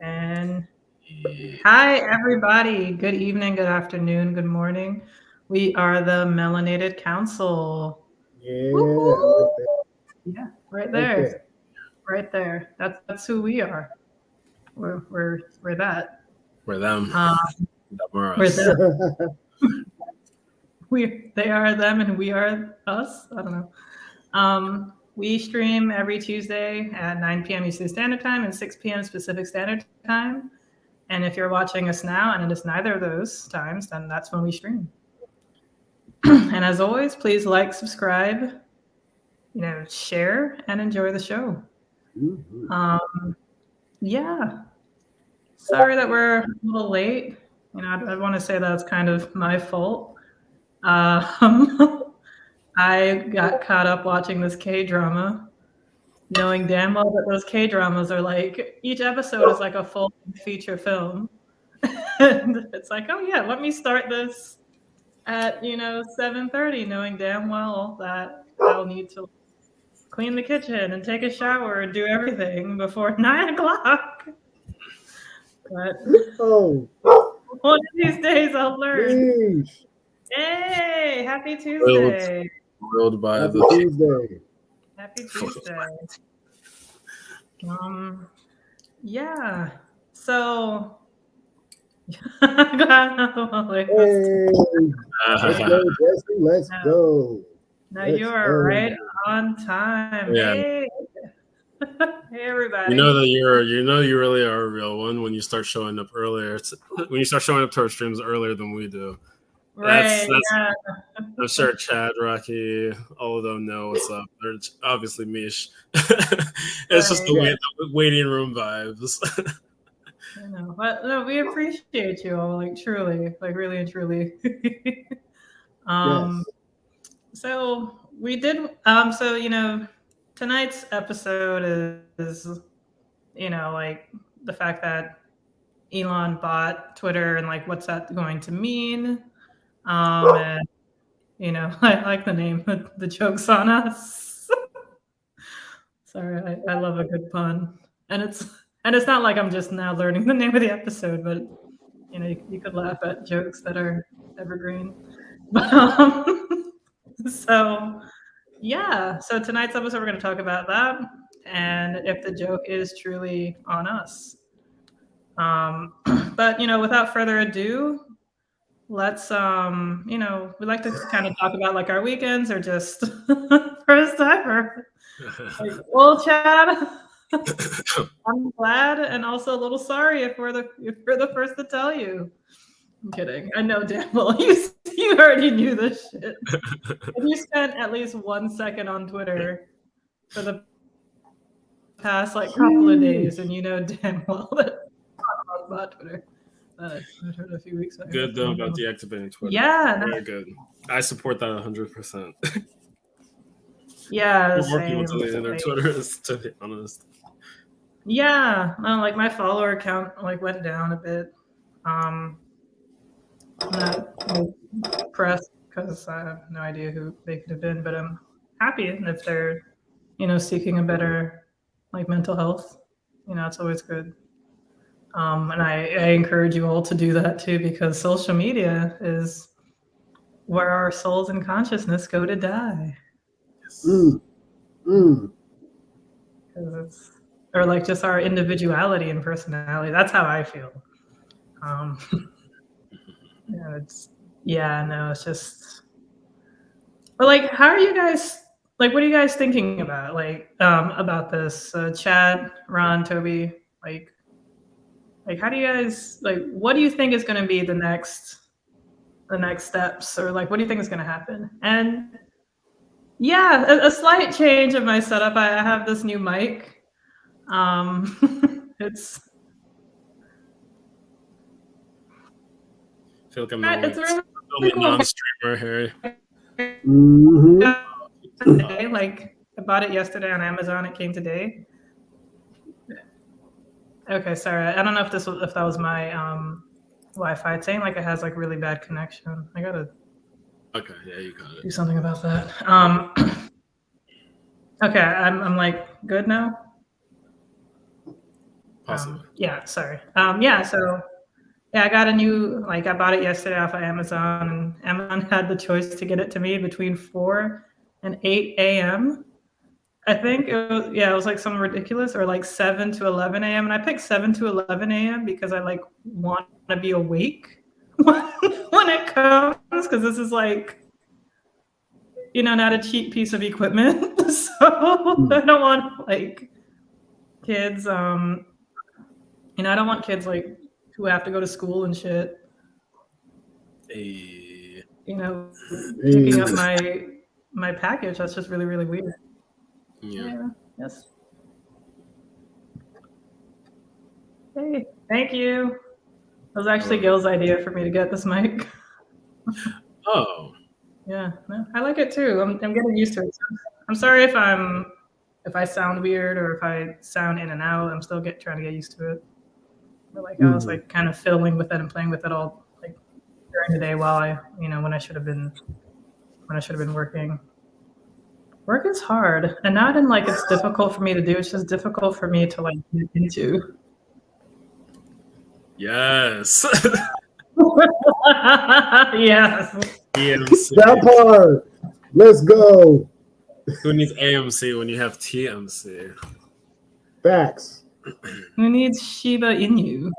And hi, everybody. Good evening, good afternoon, good morning. We are the Melanated Council. Yeah, I like Woo-hoo! that. Yeah, right Right there, there. right there. That's who we are. We're that. We're them. Um, Them or we're us. them. They are them, and we are us. I don't know. We stream every Tuesday at 9 p.m. Eastern Standard Time and 6 p.m. Pacific Standard Time. And if you're watching us now and it is neither of those times, then that's when we stream. And as always, please like, subscribe, share, and enjoy the show. Mhm. Yeah. Sorry that we're a little late. I want to say that's kind of my fault. I got caught up watching this K drama, knowing damn well that those K dramas are like each episode is like a full feature film. And it's like, oh yeah, let me start this at 7:30, knowing damn well that I'll need to clean the kitchen and take a shower and do everything before 9 o'clock. But Oh, one of these days I'll learn. please. Hey, happy Willed, Tuesday! willed by Happy the Tuesday. Happy Tuesday. Yeah. So, Hey, let's go, Jesse. Let's go. no, you Let's are go. right on time. yeah. Hey, hey, everybody. You know that you really are a real one when you start showing up earlier. When you start showing up to our streams earlier than we do. Right. That's Yeah. I'm sure Chad, Rocky, all of them know what's up. They're obviously Mish. It's just Right. the waiting room vibes. But no, we appreciate you all, like truly, like really and truly. um, Yes. so we did. So tonight's episode is, like the fact that Elon bought Twitter and like what's that going to mean. And I like the name. The joke's on us. Sorry, I love a good pun, and it's not like I'm just now learning the name of the episode, but you could laugh at jokes that are evergreen. But, so yeah, so tonight's episode we're going to talk about that, and if the joke is truly on us. But without further ado, let's we like to kind of talk about like our weekends or just first ever. Like, well, Chad, I'm glad and also a little sorry if we're the first to tell you. I'm kidding. I know damn well you already knew this shit. If you spent at least 1 second on Twitter for the past like couple of days, and you know damn well that about Twitter. I heard a few weeks ago. Good though about deactivating Twitter. Yeah, Very good. I support that 100%. Yeah, More people same. deleting their Like, Twitter, to be honest. yeah, no, like my follower count like went down a bit. I'm not impressed because I have no idea who they could have been, but I'm happy if they're seeking a better like mental health. It's always good. And I encourage you all to do that too, because social media is where our souls and consciousness go to die. Mm. Mm. Because it's or like just our individuality and personality. That's how I feel. It's just. But like, how are you guys? Like, what are you guys thinking about? Like, about this, Chad, Ron, Toby. Like, how do you guys like? What do you think is going to be the next steps, or like, what do you think is going to happen? And yeah, a slight change of my setup. I have this new mic. It's. I feel like I'm It's really only cool. non-streamer, Harry. Mm-hmm. Like I bought it yesterday on Amazon. It came today. Okay, sorry. I don't know if that was my Wi-Fi. It's saying like it has like really bad connection. I gotta. Okay, yeah, you got it. Do something about that. Okay, I'm like good now. Possibly. Yeah, sorry. Yeah, so yeah, I got a new, like, I bought it yesterday off of Amazon, and Amazon had the choice to get it to me between 4 and 8 a.m. I think it was like something ridiculous, or like 7 to 11 a.m. And I picked 7 to 11 a.m. because I like want to be awake when it comes, because this is like, not a cheap piece of equipment. So I don't want like kids, I don't want kids like who have to go to school and shit, Hey. picking up my package. That's just really, really weird. Yeah. Yes. Hey, thank you. That was actually Gil's idea for me to get this mic. Oh. Yeah, no, I like it too. I'm getting used to it. I'm sorry if I sound weird or if I sound in and out. I'm still trying to get used to it. But like I was like kind of fiddling with it and playing with it all like during the day while I when I should have been working. Work is hard, and not in like it's difficult for me to do. It's just difficult for me to like get into. Yes. Yes. TMC. That part. Let's go. Who needs AMC when you have TMC? Facts. Who needs Shiba Inu?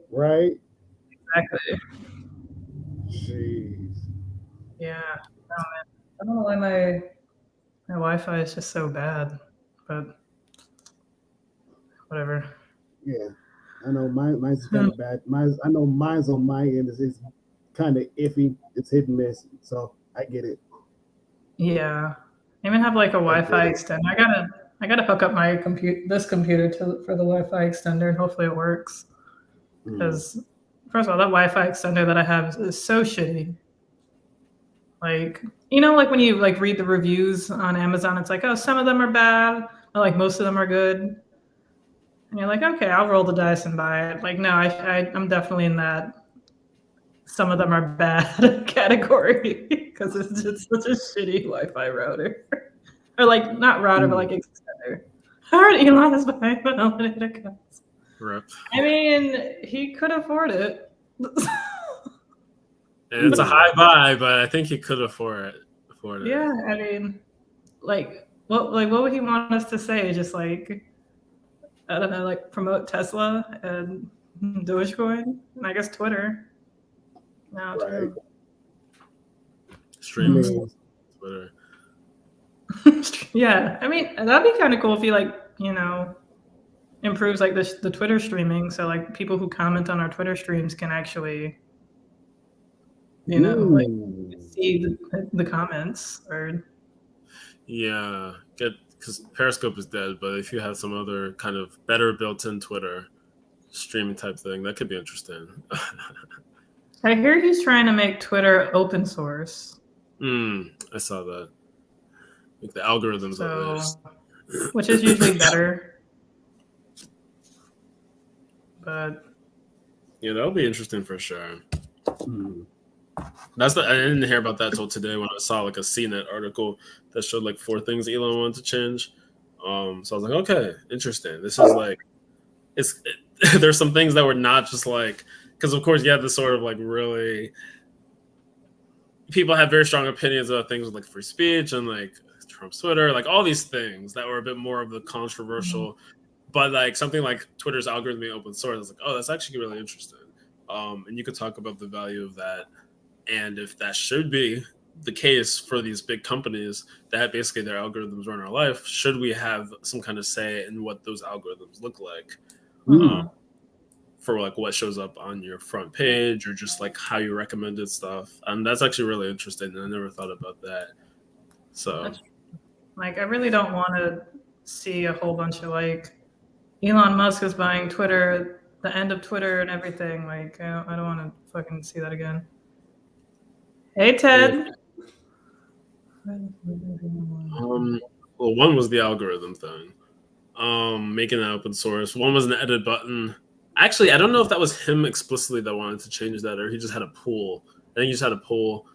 Right? Exactly. Jeez. Yeah. Oh, man. I don't know why my Wi-Fi is just so bad, but whatever. Yeah. I know mine's kind of bad. I know mine's on my end is kind of iffy. It's hit and miss. So I get it. Yeah. I even have like a Wi-Fi extender. I gotta hook up my this computer for the Wi-Fi extender, and hopefully it works. Because first of all, that Wi-Fi extender that I have is so shitty. Like like when you like read the reviews on Amazon, it's like, oh, some of them are bad, but like most of them are good. And you're like, okay, I'll roll the dice and buy it. Like, no, I'm definitely in that some of them are bad category because it's just such a shitty Wi-Fi router. Or like not router, but like extender. I heard Elon is buying unlimited accounts. Rip. I mean, he could afford it. It's a high buy, but I think he could afford it. Yeah, I mean, like what would he want us to say? Just like, I don't know, like promote Tesla and Dogecoin, and I guess Twitter. No, Right. Stream Twitter. Yeah, I mean that'd be kind of cool if he like improves like the Twitter streaming, so like people who comment on our Twitter streams can actually like see the comments. Or yeah, because Periscope is dead, but if you have some other kind of better built-in Twitter streaming type thing, that could be interesting. I hear he's trying to make Twitter open source. I saw that. Like the algorithms of it, which is usually better. But yeah, that'll be interesting for sure. I didn't hear about that till today when I saw like a CNET article that showed like 4 things Elon wanted to change. So I was like, okay, interesting. This is like, there's some things that were not just like, because of course you have this sort of like really, people have very strong opinions about things with like free speech and like Trump's Twitter, like all these things that were a bit more of the controversial, but like something like Twitter's algorithm being open source, I was like, oh, that's actually really interesting. And you could talk about the value of that. And if that should be the case for these big companies that basically their algorithms run our life, should we have some kind of say in what those algorithms look like for like what shows up on your front page or just like how you recommended stuff? And that's actually really interesting. And I never thought about that. So like, I really don't want to see a whole bunch of like Elon Musk is buying Twitter, the end of Twitter and everything. Like, I don't want to fucking see that again. Hey, Ted. Well, one was the algorithm thing, making that open source. One was an edit button. Actually, I don't know if that was him explicitly that wanted to change that, or he just had a pool. I think he just had a pool.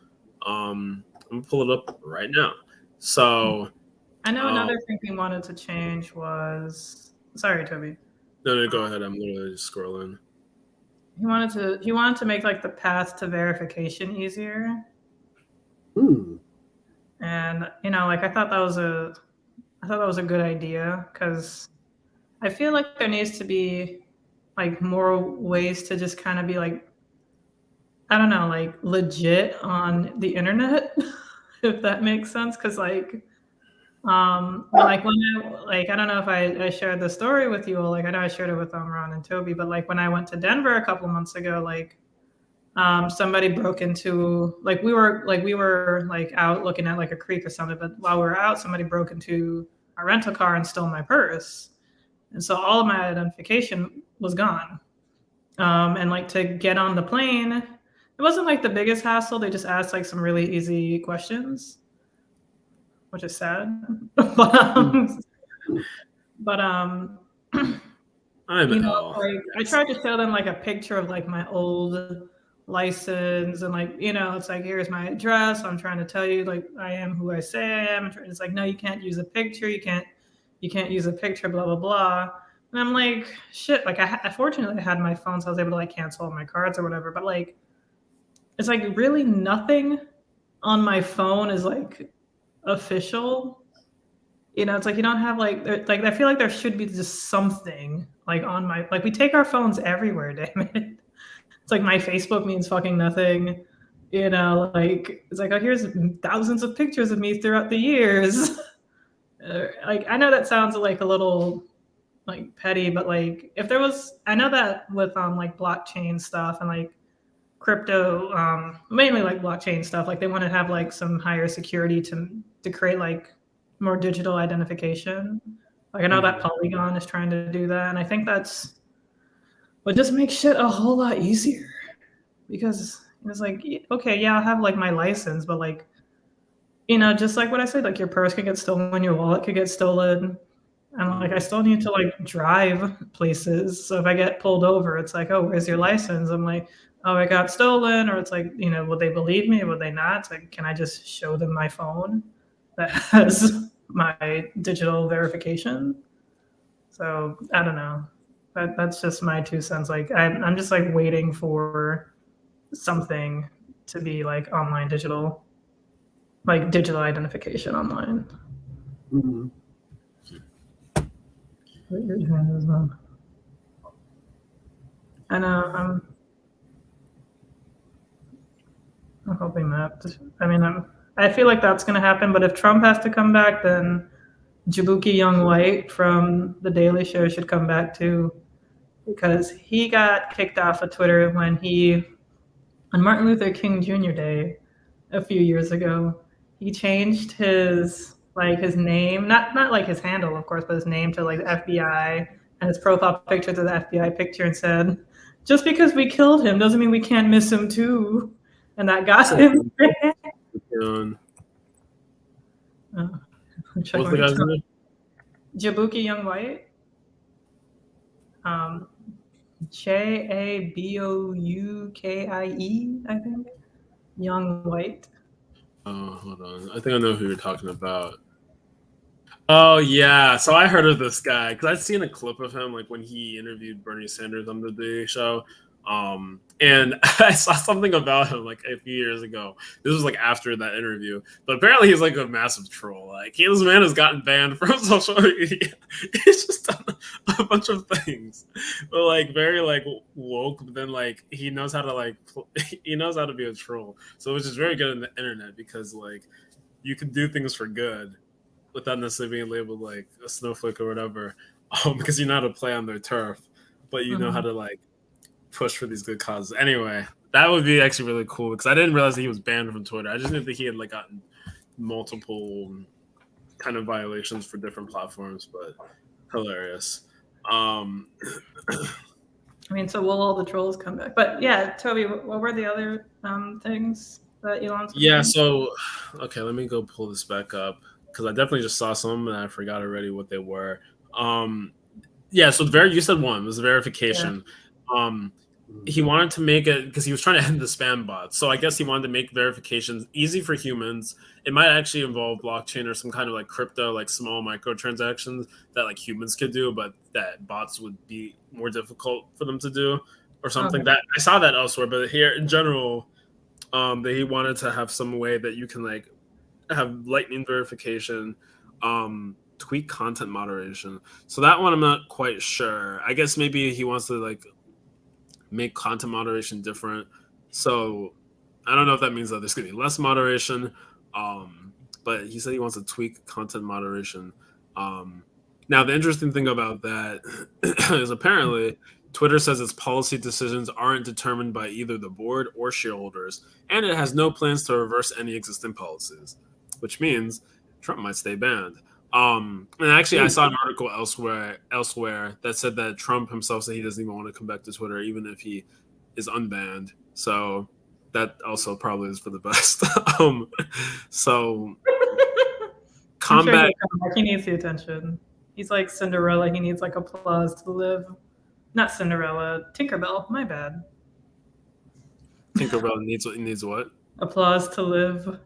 I'm gonna pull it up right now. So I know another thing he wanted to change was. Sorry, Toby. No, go ahead. I'm literally just scrolling. He wanted to make like the path to verification easier. And like I thought that was a good idea, because I feel like there needs to be like more ways to just kind of be like, I don't know, like legit on the internet, if that makes sense. Because like like when I don't know if I shared the story with you all. Like I know I shared it with Ron and Toby, but like when I went to Denver a couple months ago, like somebody broke into, like we were like out looking at like a creek or something, but while we were out, somebody broke into our rental car and stole my purse, and so all of my identification was gone. And like to get on the plane, it wasn't like the biggest hassle. They just asked like some really easy questions, which is sad. but like I tried to show them like a picture of like my old license, and like it's like, here's my address, I'm trying to tell you like I am who I say I am. It's like, no, you can't use a picture, you can't use a picture, blah blah blah. And I'm like, shit, like I fortunately had my phone, so I was able to like cancel all my cards or whatever, but like it's like really nothing on my phone is like official. It's like you don't have like I feel like there should be just something like on my, like we take our phones everywhere, damn it. It's like my Facebook means fucking nothing. Like it's like, oh, here's thousands of pictures of me throughout the years. Like I know that sounds like a little like petty, but like if there was, I know that with like blockchain stuff and like crypto, mainly like blockchain stuff, like they want to have like some higher security to create like more digital identification. Like I know that Polygon is trying to do that, and I think that's what just makes shit a whole lot easier, because it's like, okay, yeah, I'll have like my license, but like just like what I said, like your purse could get stolen, your wallet could get stolen, and like I still need to like drive places. So if I get pulled over, it's like, oh, where's your license? I'm like, oh, it got stolen. Or it's like, would they believe me? Would they not? It's like, can I just show them my phone that has my digital verification? So I don't know. That's just my 2 cents. Like I'm just like waiting for something to be like online digital, like digital identification online. Mm-hmm. I know. I'm hoping that. I mean, I feel like that's going to happen. But if Trump has to come back, then Jabuki Young White from The Daily Show should come back too, because he got kicked off of Twitter when on Martin Luther King Jr. Day a few years ago, he changed his name, not like his handle, of course, but his name to like the FBI, and his profile picture to the FBI picture, and said, "Just because we killed him doesn't mean we can't miss him too." And that got him. What's the guy's name? Jabuki Young White. Jaboukie, I think. Young White. Oh, hold on. I think I know who you're talking about. Oh, yeah. So I heard of this guy because I'd seen a clip of him like when he interviewed Bernie Sanders on the Daily Show. And I saw something about him like a few years ago. This was like after that interview. But apparently he's like a massive troll. Like this man has gotten banned from social media. He's just done a bunch of things. But like very like woke, but then like he knows how to he knows how to be a troll. So which is very good in the internet, because like you can do things for good without necessarily being labeled like a snowflake or whatever. Because you know how to play on their turf, but you know how to like push for these good causes. Anyway, that would be actually really cool, because I didn't realize that he was banned from Twitter. I just knew that he had like gotten multiple kind of violations for different platforms, but hilarious. I mean, so will all the trolls come back? But yeah, Toby, what were the other things that Elon's doing? Yeah, so okay, let me go pull this back up, because I definitely just saw some and I forgot already what they were. Yeah, so you said one was verification. Yeah. he wanted to make it because he was trying to end the spam bots. So I guess he wanted to make verifications easy for humans. It might actually involve blockchain or some kind of like crypto, like small microtransactions that like humans could do, but that bots would be more difficult for them to do or something. That I saw that elsewhere, but here in general, that he wanted to have some way that you can like have lightning verification, tweak content moderation. So that one I'm not quite sure. I guess maybe he wants to like make content moderation different. So I don't know if that means that there's gonna be less moderation. But he said he wants to tweak content moderation. Now the interesting thing about that is apparently Twitter says its policy decisions aren't determined by either the board or shareholders, and it has no plans to reverse any existing policies, which means Trump might stay banned. And actually, I saw an article elsewhere that said that Trump himself said he doesn't even want to come back to Twitter, even if he is unbanned. So that also probably is for the best. So combat. Sure he needs the attention. He's like Cinderella. He needs like applause to live. Not Cinderella. Tinkerbell. My bad. Tinkerbell needs what? Applause to live.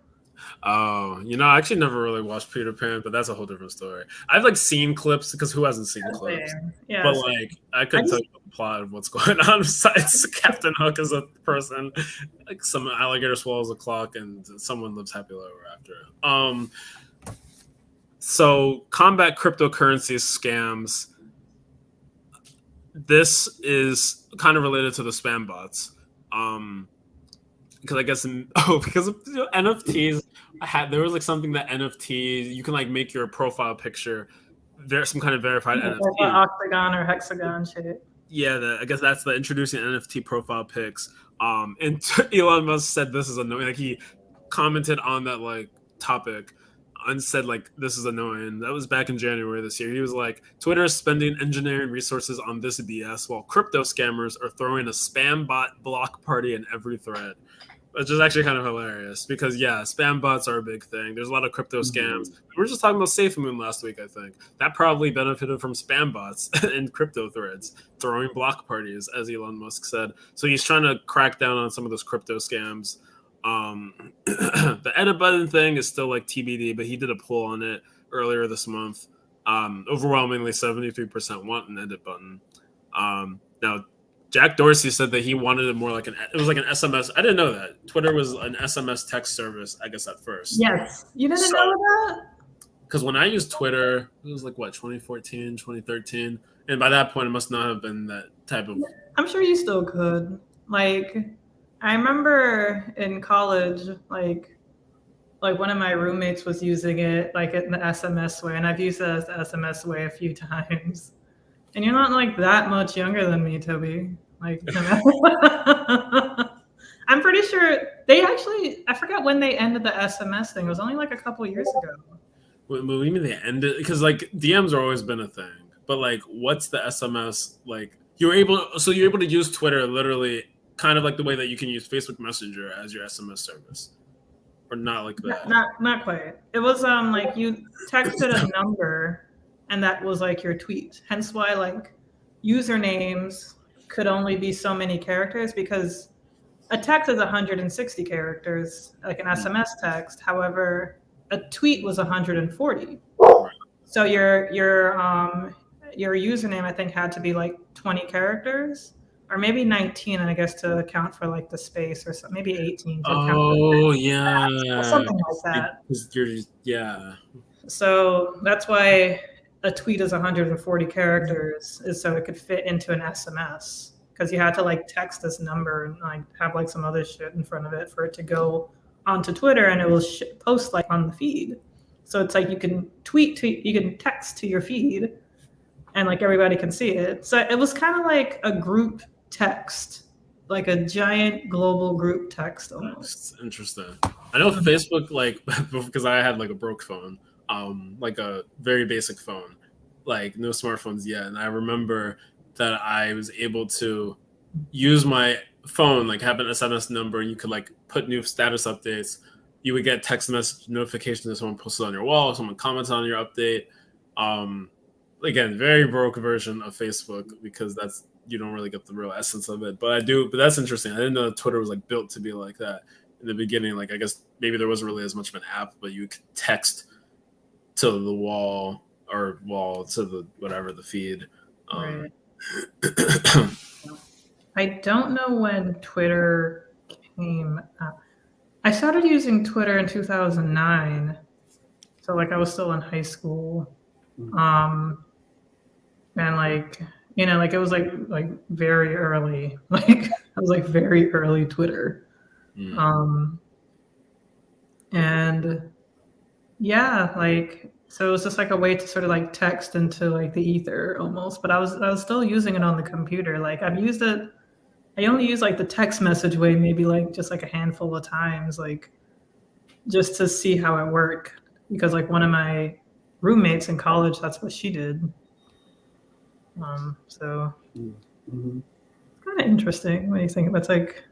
Oh, I actually never really watched Peter Pan, but that's a whole different story. I've like seen clips because who hasn't seen clips? Yeah, but like I couldn't tell you the plot of what's going on besides Captain Hook as a person, like some alligator swallows a clock and someone lives happily ever after. So combat cryptocurrency scams. This is kind of related to the spam bots. Because I guess because of NFTs, there was like something that NFTs you can like make your profile picture. There's some kind of verified NFT, like octagon or hexagon shit. Yeah, I guess that's the introducing NFT profile pics. And Elon Musk said this is annoying. Like he commented on that like topic and said like this is annoying. That was back in January this year. He was like, Twitter is spending engineering resources on this BS while crypto scammers are throwing a spam bot block party in every thread. Which is actually kind of hilarious because, spam bots are a big thing. There's a lot of crypto scams. We were just talking about SafeMoon last week, I think. That probably benefited from spam bots and crypto threads, throwing block parties, as Elon Musk said. So he's trying to crack down on some of those crypto scams. The edit button thing is still like TBD, but he did a poll on it earlier this month. Overwhelmingly, 73% want an edit button. Now, Jack Dorsey said that he wanted it more like it was like an SMS. I didn't know that. Twitter was an SMS text service, I guess, at first. Yes. You didn't know that? Because when I used Twitter, it was like, 2014, 2013? And by that point, it must not have been that type of... I'm sure you still could. Like, I remember in college, like one of my roommates was using it, like, in the SMS way, and I've used it as the SMS way a few times. And you're not like that much younger than me, Toby. Like, I'm pretty sure they actually, I forgot when they ended the SMS thing. It was only like a couple years ago. What do you mean they ended? Because like DMs are always been a thing, but like, what's the SMS like? You're able to use Twitter literally, kind of like the way that you can use Facebook Messenger as your SMS service, or not like that. Not quite. It was like you texted a number. And that was like your tweet. Hence why like usernames could only be so many characters because a text is 160 characters, like an SMS text. However, a tweet was 140. So your username I think had to be like 20 characters or maybe 19, I guess, to account for like the space or something, maybe 18. Oh yeah, something like that. So that's why a tweet is 140 characters is so it could fit into an SMS because you had to like text this number and like have like some other shit in front of it for it to go onto Twitter and it will post like on the feed. So it's like you can you can text to your feed and like everybody can see it. So it was kind of like a group text, like a giant global group text almost. That's interesting. I know Facebook, like, because I had like a broke phone. Like a very basic phone, like no smartphones yet. And I remember that I was able to use my phone, like have an SMS number, and you could like put new status updates. You would get text message notifications if someone posted on your wall, someone commented on your update. again, very broke version of Facebook because that's you don't really get the real essence of it. But I do. But that's interesting. I didn't know that Twitter was like built to be like that in the beginning. Like I guess maybe there wasn't really as much of an app, but you could text to the wall or wall to the whatever the feed. Right. I don't know when Twitter came out. I started using Twitter in 2009. So like I was still in high school. And like, you know, like it was like very early. Like I was like very early Twitter. And yeah, like so it was just like a way to sort of like text into like the ether almost. But I was still using it on the computer. Like I've used it. I only use like the text message way maybe like just like a handful of times, like just to see how it worked. Because like one of my roommates in college, that's what she did. So it's kind of interesting when you think about it.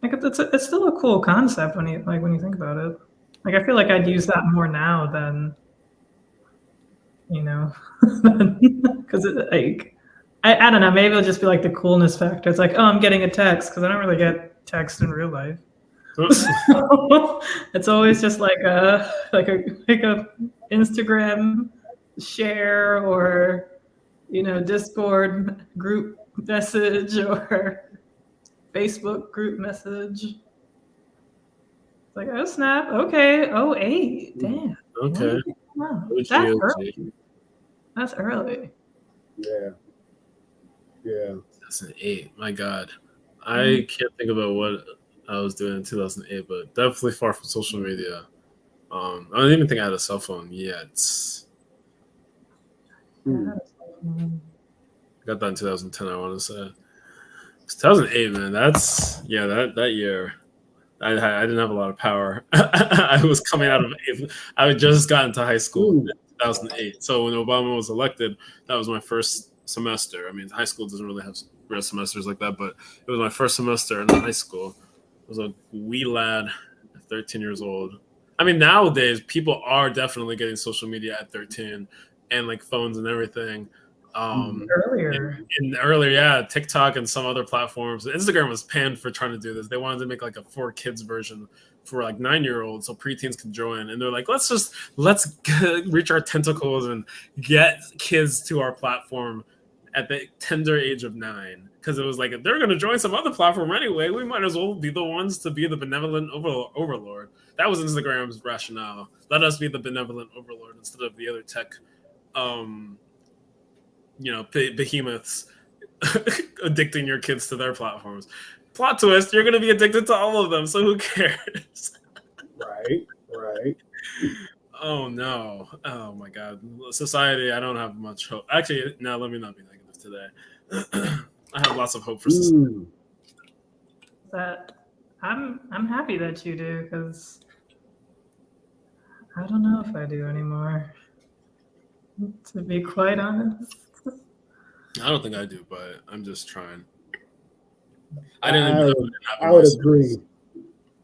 Like it's still a cool concept when you think about it. Like I feel like I'd use that more now than, you know, because like I don't know, maybe it'll just be like the coolness factor. It's like, oh, I'm getting a text because I don't really get text in real life. So it's always just like a Instagram share or, you know, Discord group message or Facebook group message. It's like, oh snap, okay, 08, damn. Okay. Wow. That's early. That's early. Yeah. 2008. My God, I can't think about what I was doing in 2008, but definitely far from social media. I don't even think I had a cell phone yet. I got that in 2010. I want to say 2008, man. That's that year. I didn't have a lot of power. I was coming out of. I had just gotten to high school in 2008. So when Obama was elected, that was my first semester. I mean, high school doesn't really have real semesters like that, but it was my first semester in high school. I was a wee lad, 13 years old. I mean, nowadays people are definitely getting social media at 13 and like phones and everything. Earlier, Yeah, TikTok and some other platforms. Instagram was panned for trying to do this. They wanted to make like a for kids version for like 9-year-olds so preteens could join. And they're like, let's reach our tentacles and get kids to our platform at the tender age of 9. Because it was like, if they're going to join some other platform anyway, we might as well be the ones to be the benevolent overlord. That was Instagram's rationale. Let us be the benevolent overlord instead of the other tech behemoths addicting your kids to their platforms. Plot twist, you're going to be addicted to all of them, so who cares? Right. Oh, no. Oh, my God. Society, I don't have much hope. Actually, no, let me not be negative today. I have lots of hope for society. That I'm happy that you do, because I don't know if I do anymore, to be quite honest. I don't think I do, but I'm just trying. I would agree.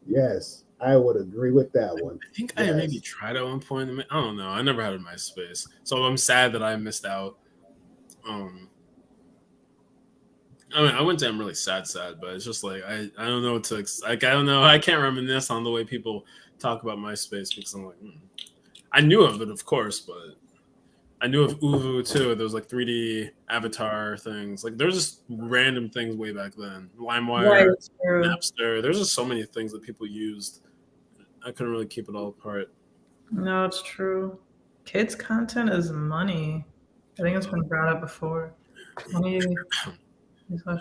Yes, I would agree with that one. I think I maybe tried at one point. I don't know. I never had a MySpace, so I'm sad that I missed out. I mean, I wouldn't say I'm really sad, but it's just like I don't know what to like. I don't know. I can't reminisce on the way people talk about MySpace because I'm like, I knew of it, of course, but I knew of Uvu too. There was like 3D avatar things. Like there's just random things way back then. LimeWire, Napster. There's just so many things that people used. I couldn't really keep it all apart. No, it's true. Kids' content is money. I think it's been brought up before.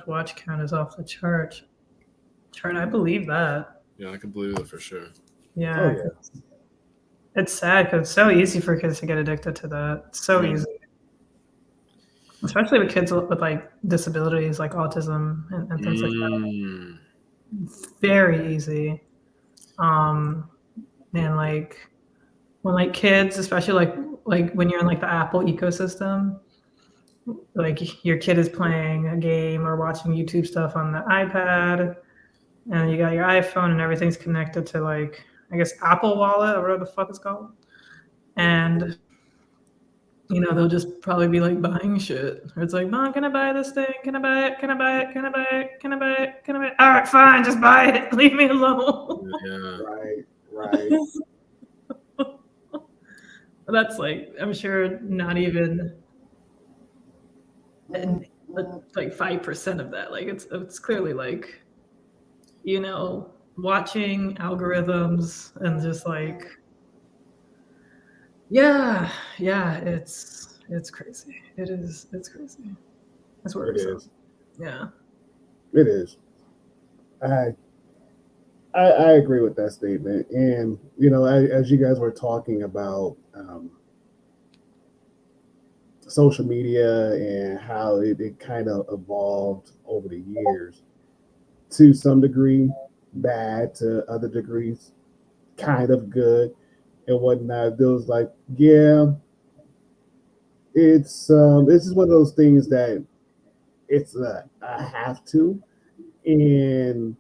Watch count is off the chart. I believe that. Yeah, I can believe it for sure. Yeah. It's sad because it's so easy for kids to get addicted to that. It's so easy. Especially with kids with like disabilities like autism and things like that. Very easy. And like when like kids, especially like when you're in like the Apple ecosystem, like your kid is playing a game or watching YouTube stuff on the iPad, and you got your iPhone and everything's connected to like, I guess, Apple Wallet or whatever the fuck it's called. And they'll just probably be like buying shit. Or it's like, Mom, can I buy this thing? Can I buy it? Can I buy it? Can I buy it? Can I buy it? Can I buy it? All right, fine, just buy it. Leave me alone. Yeah. Right. That's like, I'm sure not even like 5% of that. Like it's clearly like, watching algorithms and just like, yeah, it's crazy. It's crazy. It's It worrisome. is. Yeah. It is. I agree with that statement. And, as you guys were talking about social media and how it kind of evolved over the years, to some degree, bad, to other degrees, kind of good and whatnot. There was like, yeah, it's just one of those things that it's I have to. And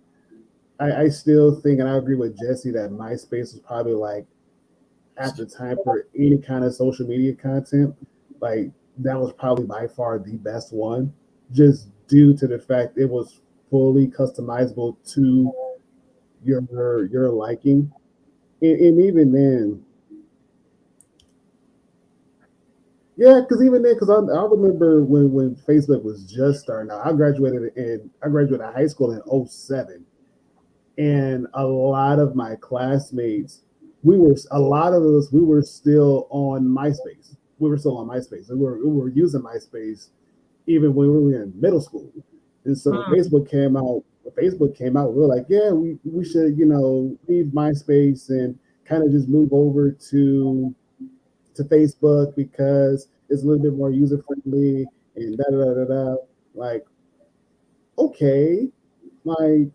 I still think, and I agree with Jesse, that MySpace was probably like, at the time, for any kind of social media content, like that was probably by far the best one, just due to the fact it was fully customizable to your liking. And even then, yeah, because even then, because I remember when Facebook was just starting out. I graduated high school in '07. And a lot of my classmates, a lot of us, we were still on MySpace. We were still on MySpace, and we were using MySpace even when we were in middle school. And so when Facebook came out, we were like, yeah, we should, leave MySpace and kind of just move over to Facebook because it's a little bit more user friendly and da da da da. Like, okay, like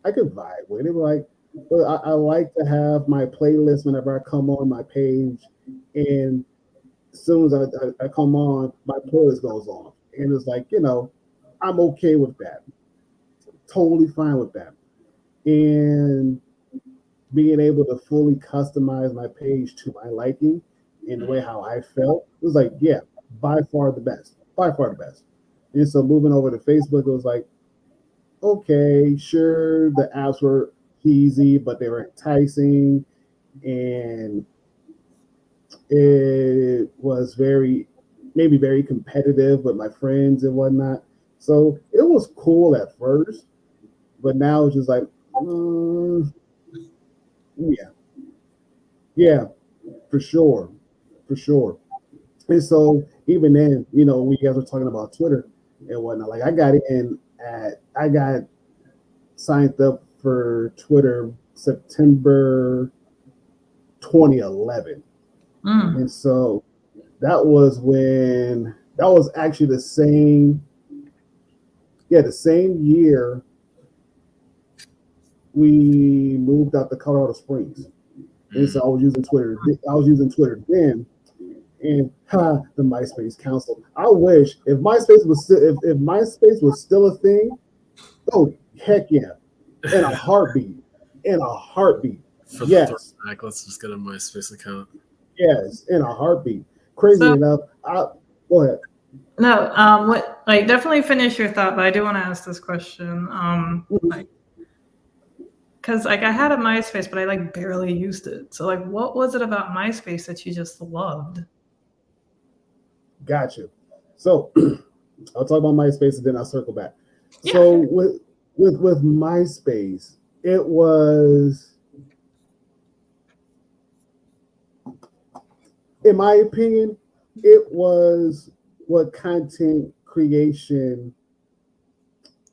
I could vibe with it. Like, but I like to have my playlist whenever I come on my page, and as soon as I come on, my playlist goes on, and it's like, I'm okay with that, totally fine with that, and being able to fully customize my page to my liking and the way how I felt, it was like, yeah, by far the best, by far the best. And so moving over to Facebook, it was like, okay, sure, the apps were easy, but they were enticing, and it was maybe very competitive with my friends and whatnot. So it was cool at first, but now it's just like, yeah, yeah, for sure, for sure. And so even then, we guys were talking about Twitter and whatnot. Like I got signed up for Twitter September 2011. And so that was actually the same year we moved out to Colorado Springs. And so I was using Twitter then. And the MySpace Council. I wish if MySpace was still a thing. Oh, heck yeah. In a heartbeat. Yes. Let's just get a MySpace account. Yes, in a heartbeat. Crazy enough. Go ahead. No, definitely finish your thought, but I do want to ask this question. Because I had a MySpace, but I barely used it. So what was it about MySpace that you just loved? Gotcha. So I'll talk about MySpace and then I'll circle back. Yeah. So with MySpace, it was, in my opinion, it was what content creation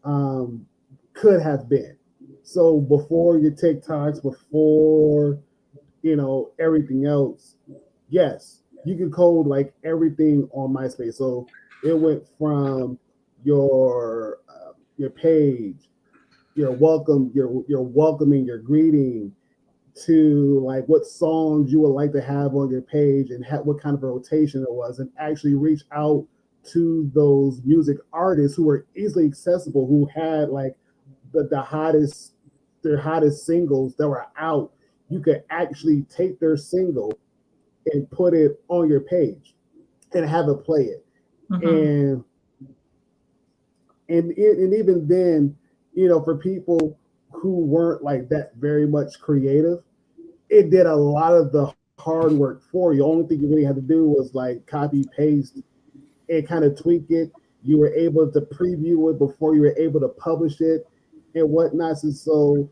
could have been. So before your TikToks, before everything else, yes, you could code everything on MySpace. So it went from your page, your welcoming, your greeting, to what songs you would like to have on your page and what kind of rotation it was, and actually reach out to those music artists who were easily accessible, who had their hottest singles that were out. You could actually take their single and put it on your page. and have it play it. Mm-hmm. And even then, for people who weren't like that very much creative, it did a lot of the hard work for you. Only thing you really had to do was like copy paste and kind of tweak it. You were able to preview it before you were able to publish it and whatnot. And so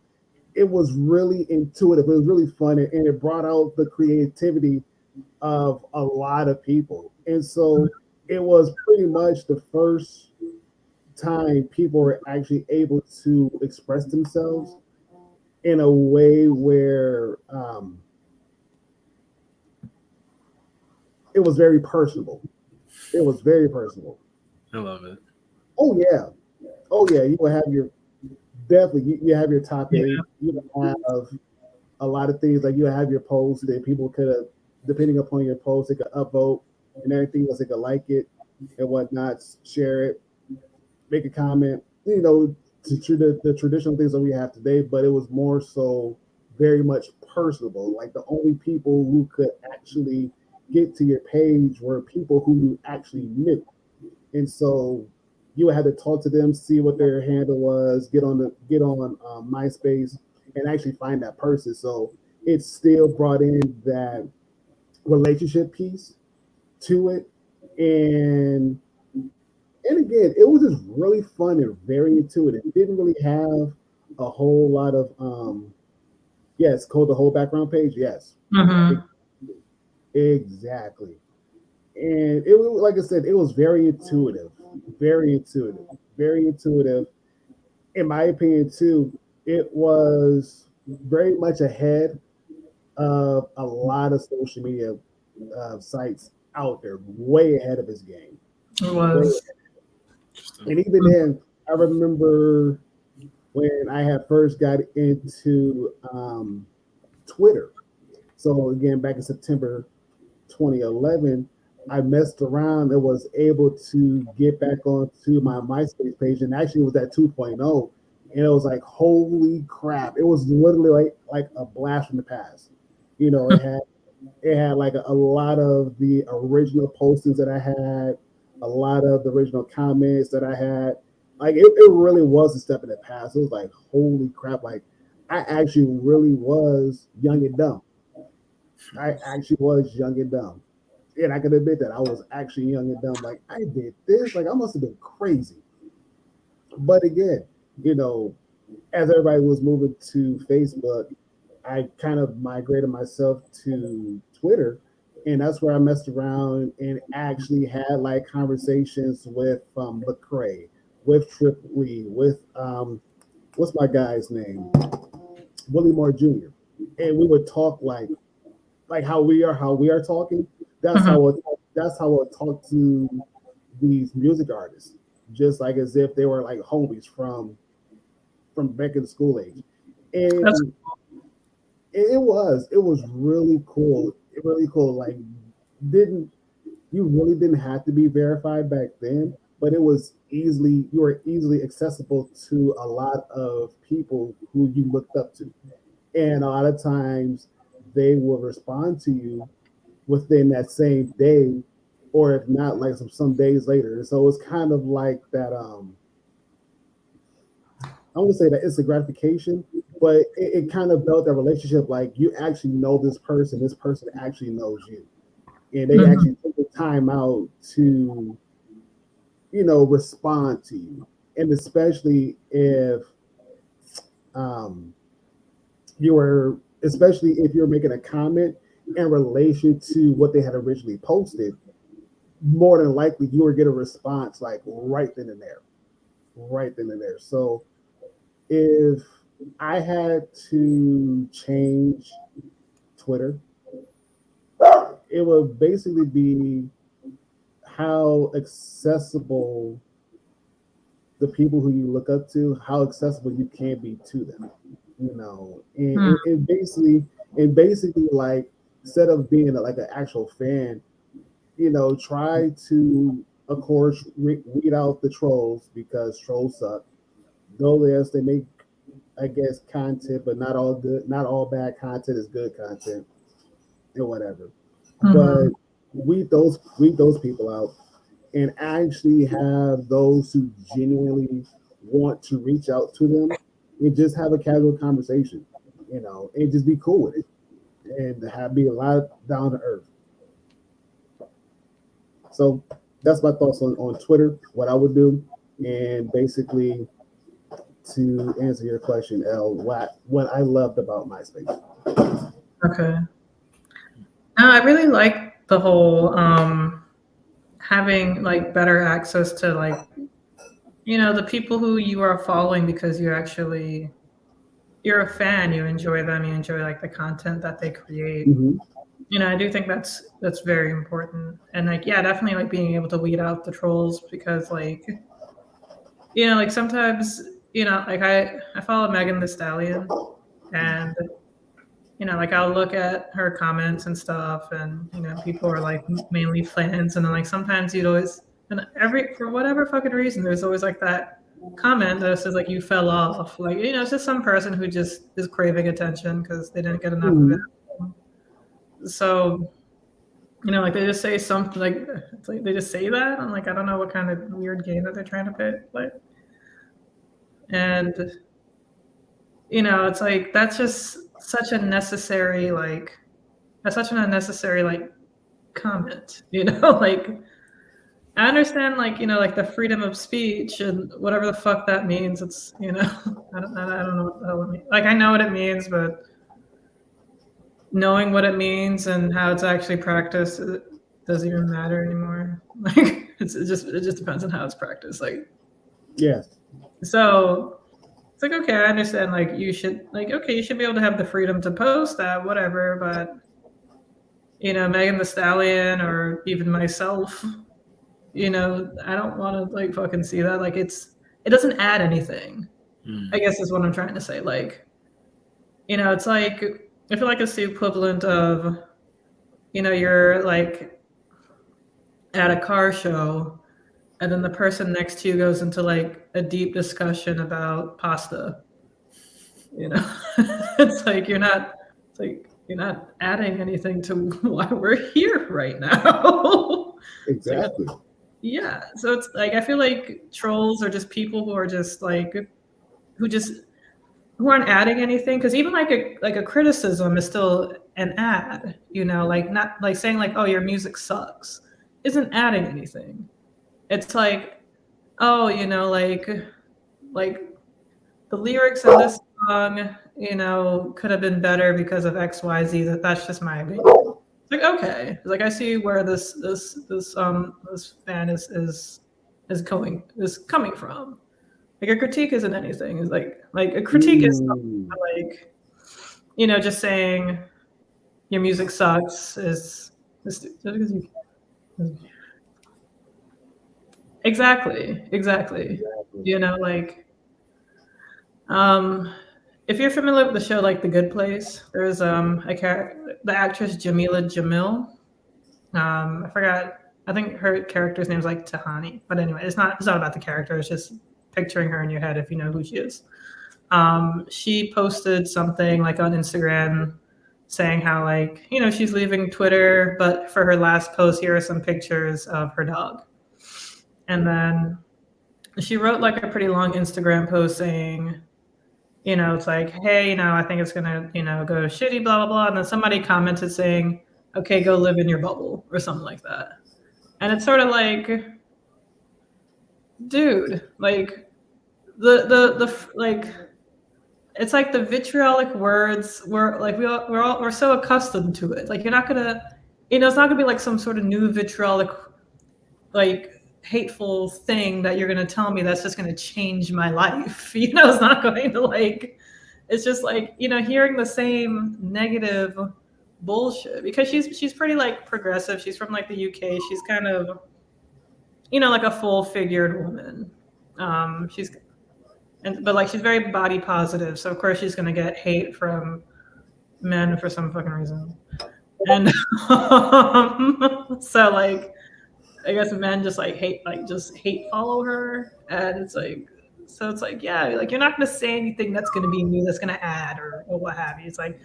it was really intuitive. It was really fun, and it brought out the creativity of a lot of people. And so it was pretty much the first time people were actually able to express themselves in a way where it was very personable. It was very personable. I love it. Oh yeah, oh yeah. You will have your definitely. You have your top Yeah. eight. You have a lot of things like you have your post that people could have, depending upon your post, they could upvote and everything else. They could like it and whatnot, share it, make a comment. The traditional things that we have today, but it was more so very much personable. Like the only people who could actually get to your page were people who you actually knew, and so you had to talk to them, see what their handle was, get on MySpace, and actually find that person. So it still brought in that relationship piece to it, and again, it was just really fun and very intuitive. It didn't really have a whole lot of yes, code the whole background page. Yes, Mm-hmm. exactly. And it was like I said, it was very intuitive, very intuitive, very intuitive. In my opinion, too, it was very much ahead of a lot of social media sites out there, way ahead of his game. It Way, was. Interesting. and even then, I remember when I had first got into Twitter. So again, back in September 2011, I messed around and was able to get back onto my MySpace page, and actually it was at 2.0, and it was like holy crap! It was literally like a blast from the past. It had like a lot of the original postings that I had, a lot of the original comments that I had. Like it really was a step in the past. It was like holy crap! Like I actually really was young and dumb. I actually was young and dumb, and I can admit that I was actually young and dumb. Like I did this, like I must have been crazy. But again, you know, as everybody was moving to Facebook, I kind of migrated myself to Twitter, and that's where I messed around and actually had like conversations with Lecrae, with Triple Lee, with what's my guy's name, Willie Moore Jr. And we would talk like how we are talking. That's Mm-hmm. how I talk to these music artists, just like as if they were like homies from back in school age. That's And it was really cool. Really cool. Like didn't you really didn't have to be verified back then, but you were easily accessible to a lot of people who you looked up to. And a lot of times they will respond to you within that same day, or if not, like some days later. And so it's kind of like that. I won't say that it's a gratification, but it kind of built a relationship. Like you actually know this person. This person actually knows you, and they mm-hmm. actually took the time out to respond to you, and especially if um, especially if you're making a comment in relation to what they had originally posted, more than likely you will get a response like right then and there, right then and there. So if I had to change Twitter, it would basically be how accessible the people who you look up to, how accessible you can be to them, and basically like instead of being like an actual fan, try to of course weed out the trolls because trolls suck. Though yes, they make I guess content, but not all bad content is good content and whatever. But Mm-hmm. weed those people out, and actually have those who genuinely want to reach out to them and just have a casual conversation, and just be cool with it and have be a lot down to earth. So that's my thoughts on Twitter, what I would do, and basically to answer your question, L, what I loved about MySpace. Okay. I really like the whole having like better access to like the people who you are following because you're a fan, you enjoy them, you enjoy like the content that they create. Mm-hmm. I do think that's very important. And like yeah, definitely like being able to weed out the trolls because like like sometimes like I follow Megan the Stallion and like I'll look at her comments and stuff, and people are like mainly fans, and then like sometimes you'd always and every for whatever fucking reason, there's always like that comment that says like you fell off, like it's just some person who just is craving attention because they didn't get enough of it. So like they just say something like it's like they just say that. I'm like I don't know what kind of weird game that they're trying to play, and it's like that's just such a necessary like that's such an unnecessary like comment, like I understand like like the freedom of speech and whatever the fuck that means. It's I don't know what the hell it means. Like I know what it means, but knowing what it means and how it's actually practiced it doesn't even matter anymore. Like it just depends on how it's practiced. Like yes, so it's like okay, I understand. Like you should you should be able to have the freedom to post that whatever, but Megan the Stallion or even myself, I don't want to like fucking see that. Like it doesn't add anything. I guess is what I'm trying to say. Like, it's like I feel like it's the equivalent of, you're like at a car show, and then the person next to you goes into like a deep discussion about pasta. It's like you're not. It's like you're not adding anything to why we're here right now. exactly. Yeah, so it's like I feel like trolls are just people who are just like who aren't adding anything because even like a criticism is still an ad, like not like saying like oh your music sucks isn't adding anything. It's like oh like the lyrics of this song could have been better because of XYZ. That's just my opinion. Like okay, like I see where this fan is coming from. Like a critique isn't anything. It's like a critique is like just saying your music sucks is exactly. Like if you're familiar with the show like The Good Place, there's the actress Jamila Jamil. I forgot. I think her character's name's like Tahani. But anyway, it's not about the character. It's just picturing her in your head if you know who she is. She posted something like on Instagram saying how like she's leaving Twitter, but for her last post, here are some pictures of her dog. And then she wrote like a pretty long Instagram post saying, it's like, hey, I think it's gonna, go shitty, blah, blah, blah. And then somebody commented saying, okay, go live in your bubble or something like that. And it's sort of like, dude, like the like, it's like the vitriolic words we're like, we're so accustomed to it. Like, you're not gonna, it's not gonna be like some sort of new vitriolic, like, hateful thing that you're going to tell me that's just going to change my life. It's not going to like, it's just like, hearing the same negative bullshit because she's pretty like progressive. She's from like the UK. She's kind of, like a full figured woman. But like, she's very body positive. So of course she's going to get hate from men for some fucking reason. And so like, I guess men just like hate follow her, and it's like yeah, like you're not gonna say anything that's gonna be new, that's gonna add or what have you. It's like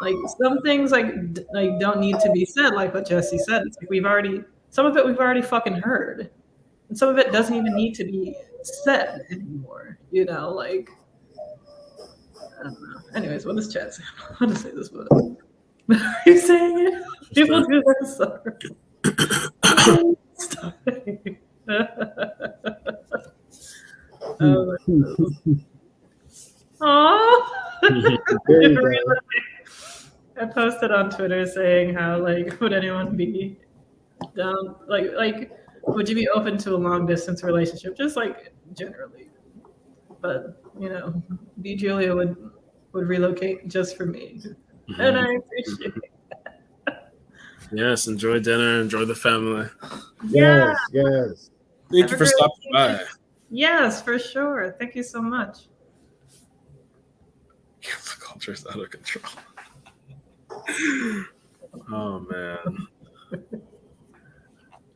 Like some things like don't need to be said, like what Jesse said. It's like some of it we've already fucking heard. And some of it doesn't even need to be said anymore. You know, like I don't know. Anyways, what does chat say? How to say this, but are you saying it? People do that. Sorry. Stop it. Aww. There you go. I posted on Twitter saying how like would anyone be down like would you be open to a long distance relationship just like generally, but you know B Julia would relocate just for me, and I appreciate it. Yes, enjoy dinner, enjoy the family. Yes, yes. Thank you for stopping by. Yes, for sure. Thank you so much. The culture's out of control. Oh man.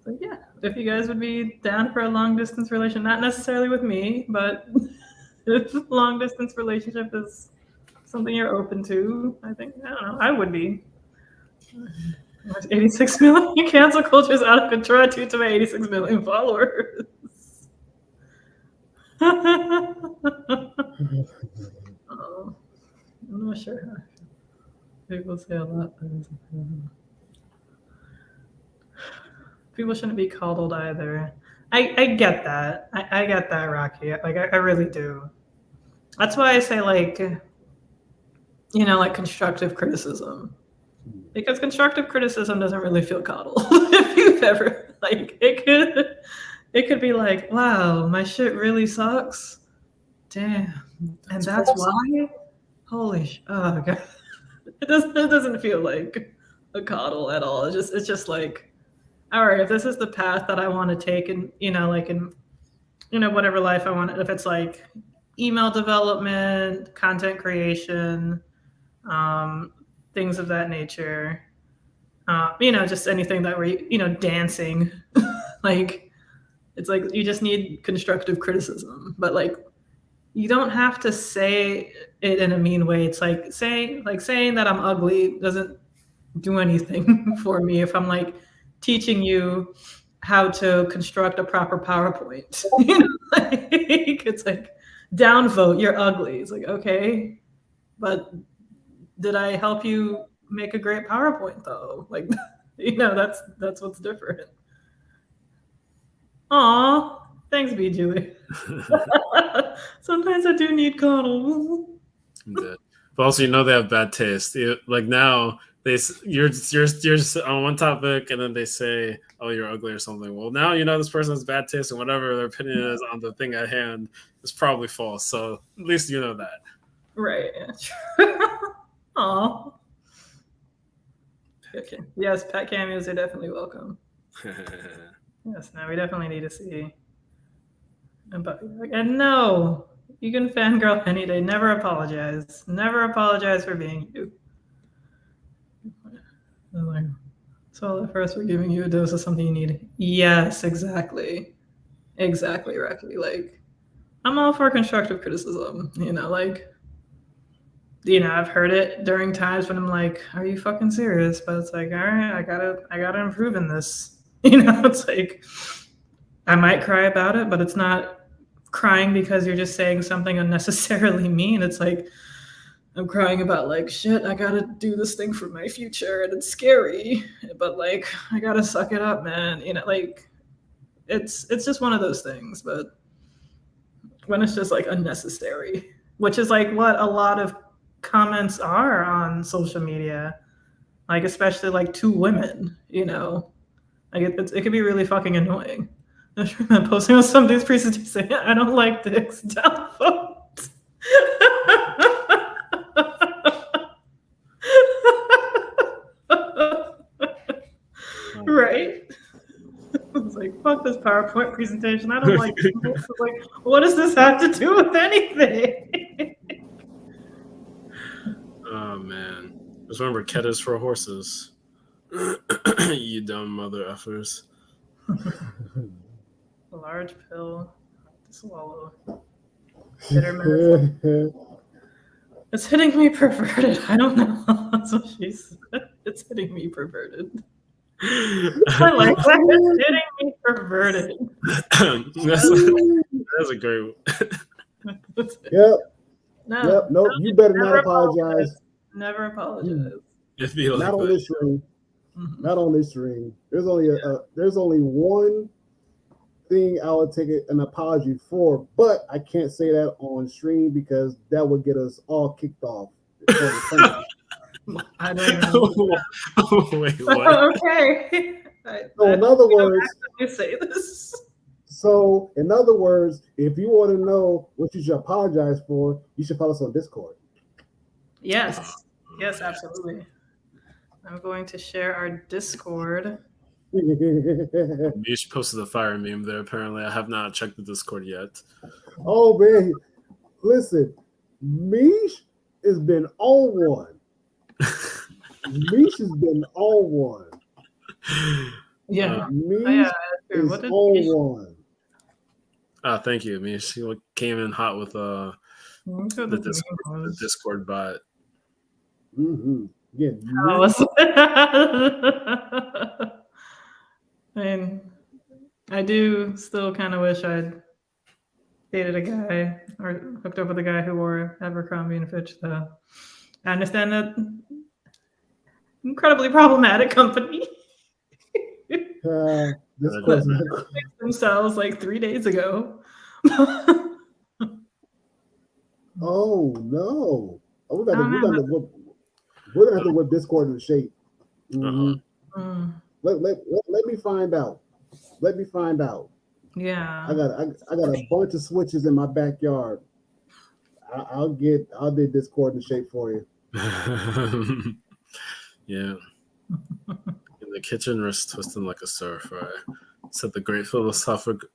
So yeah, if you guys would be down for a long distance relationship, not necessarily with me, but if long distance relationship is something you're open to, I think I don't know, I would be. 86 million cancel culture is out of control due to my 86 million followers. Oh, I'm not sure how. People say a lot. People shouldn't be coddled either. I get that. I get that, Rocky. Like I really do. That's why I say like, you know, like constructive criticism. Because constructive criticism doesn't really feel coddled. If you've ever like it could be like, wow, my shit really sucks. Damn. And that's why? Holy oh god. It doesn't feel like a coddle at all. It's just like, all right, if this is the path that I want to take and you know, like in you know, whatever life I want, if it's like email development, content creation, things of that nature, you know, just anything that we're, you know, dancing, like, it's like you just need constructive criticism, but like, you don't have to say it in a mean way. It's like saying that I'm ugly doesn't do anything for me if I'm like teaching you how to construct a proper PowerPoint. You know, like, it's like downvote, you're ugly. It's like, okay, but did I help you make a great PowerPoint though? Like, you know, that's what's different. Aw, thanks, B. Julie. Sometimes I do need cuddles. But also, you know, they have bad taste. Like now, you're just on one topic, and then they say, "Oh, you're ugly" or something. Well, now you know this person has bad taste, and whatever their opinion is on the thing at hand is probably false. So at least you know that. Right. Yeah. Aw. Okay. Yes, pet cameos are definitely welcome. Yes, no, we definitely need to see. And no, you can fangirl any day. Never apologize. Never apologize for being you. So at first we're giving you a dose of something you need. Yes, exactly. Exactly, Rocky. Like, I'm all for constructive criticism. You know, like, you know, I've heard it during times when I'm like, "Are you fucking serious?" But it's like, all right, I gotta improve in this. You know, it's like I might cry about it, but it's not crying because you're just saying something unnecessarily mean. It's like I'm crying about like shit. I gotta do this thing for my future, and it's scary, but like I gotta suck it up, man. You know, like it's just one of those things. But when it's just like unnecessary, which is like what a lot of comments are on social media, like especially like to women, you know, like it can be really fucking annoying. I'm posting on some dude's presentation saying, "I don't like dicks." Downvote. Right? It's like, fuck this PowerPoint presentation. I don't like it. Like, what does this have to do with anything? Oh man, just remember, cat is for horses. You dumb mother effers. A large pill to swallow. Bitter medicine. It's hitting me perverted. I don't know. That's what she said. It's hitting me perverted. I like that. It's hitting me perverted. That's a great one. Yep. No, Yep. Nope. You better not never apologize. Never apologize. It'd be like Not on that. this stream. Mhm. Not on this stream. There's only one thing I would take an apology for, but I can't say that on stream because that would get us all kicked off. I don't even know. Wait, what? Okay. So in other words, You say this. So, in other words, if you want to know what you should apologize for, you should follow us on Discord. Yes. Yes, absolutely. I'm going to share our Discord. Mish posted a fire meme there. Apparently, I have not checked the Discord yet. Oh man, listen, Mish has been on one. Mish has been on one. Yeah. Mish is What did on one. Thank you, Mish. He came in hot with the Discord bot. Mm-hmm. Yeah. I mean, I do still kind of wish I'd dated a guy or hooked up with a guy who wore Abercrombie and Fitch, though. I understand that incredibly problematic company. This question. Themselves like 3 days ago. Oh no! We're gonna have to whip Discord into shape. Mm-hmm. Let me find out. Let me find out. Yeah. I got a bunch of switches in my backyard. I'll do Discord in shape for you. Yeah. In the kitchen, wrist twisting like a stir fry. Said the great philosophers,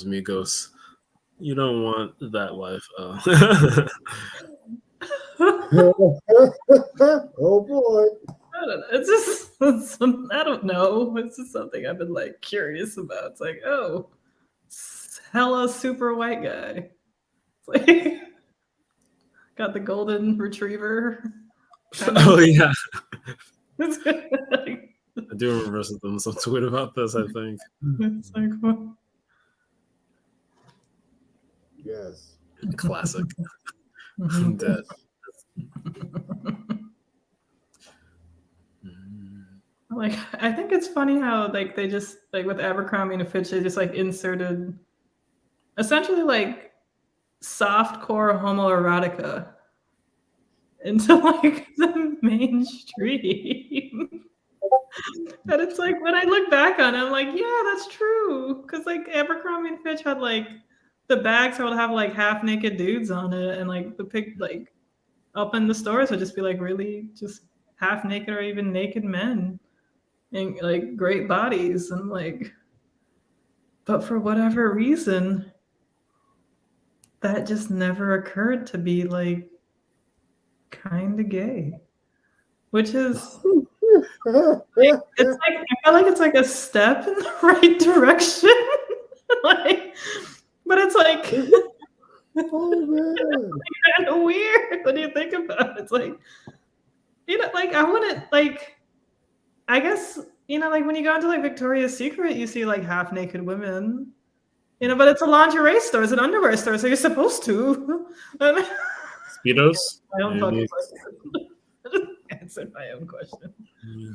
Migos. You don't want that life. Oh boy. I don't know. I don't know. It's just something I've been like curious about. It's like, oh, hella super white guy. It's like got the golden retriever. Oh yeah. It's like, I do remember them some tweet about this, I think. it's like, what? Yes. Classic. Mhm. Dead. Like, I think it's funny how like they just like with Abercrombie and Fitch, they just like inserted essentially like softcore homoerotica into like the mainstream. And it's like when I look back on it, I'm like, yeah, that's true. Because like Abercrombie and Fitch had like the bags would have like half naked dudes on it, and like the pic like up in the stores would just be like really just half naked or even naked men and like great bodies, and like, but for whatever reason, that just never occurred to be like kind of gay, which is it's like I feel like it's like a step in the right direction. Like, but it's like Oh man. kind of weird when you think about it. It's like, you know, like I wouldn't like, I guess, you know, like when you go into like Victoria's Secret, you see like half naked women, you know, but it's a lingerie store, it's an underwear store, so you're supposed to. Speedos? My own fucking Maybe. question. I just answered my own question. Yeah.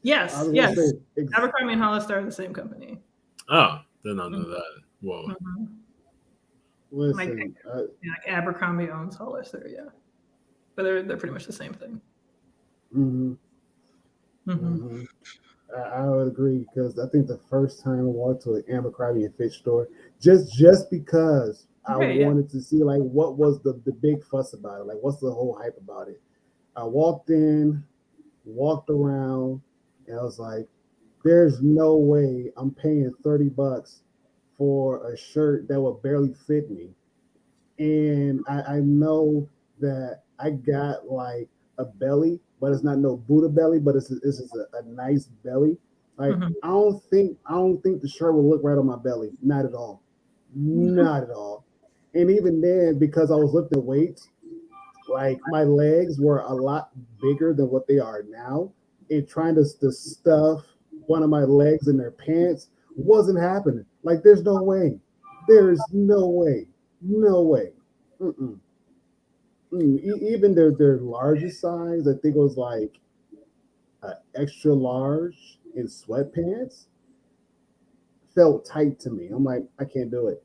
Yes, yes. Abercrombie and Hollister are the same company. Oh, did not know that. Whoa. Mm-hmm. Listen, like Abercrombie owns Hollister, yeah, but they're pretty much the same thing. Mm-hmm. Mm-hmm. I would agree because I think the first time I walked to an Abercrombie and Fitch store, just because I wanted to see like what was the big fuss about it, like what's the whole hype about it. I walked in, walked around, and I was like, "There's no way I'm paying $30 for a shirt that will barely fit me." And I know that I got like a belly, but it's not no Buddha belly, but it's just a nice belly. Like I don't think the shirt will look right on my belly. Not at all. Not at all. And even then, because I was lifting weights, like my legs were a lot bigger than what they are now. And trying to stuff one of my legs in their pants wasn't happening. Like, there's no way. There's no way. No way. Mm-mm. Even their largest size, I think it was like extra large in sweatpants, felt tight to me. I'm like, I can't do it.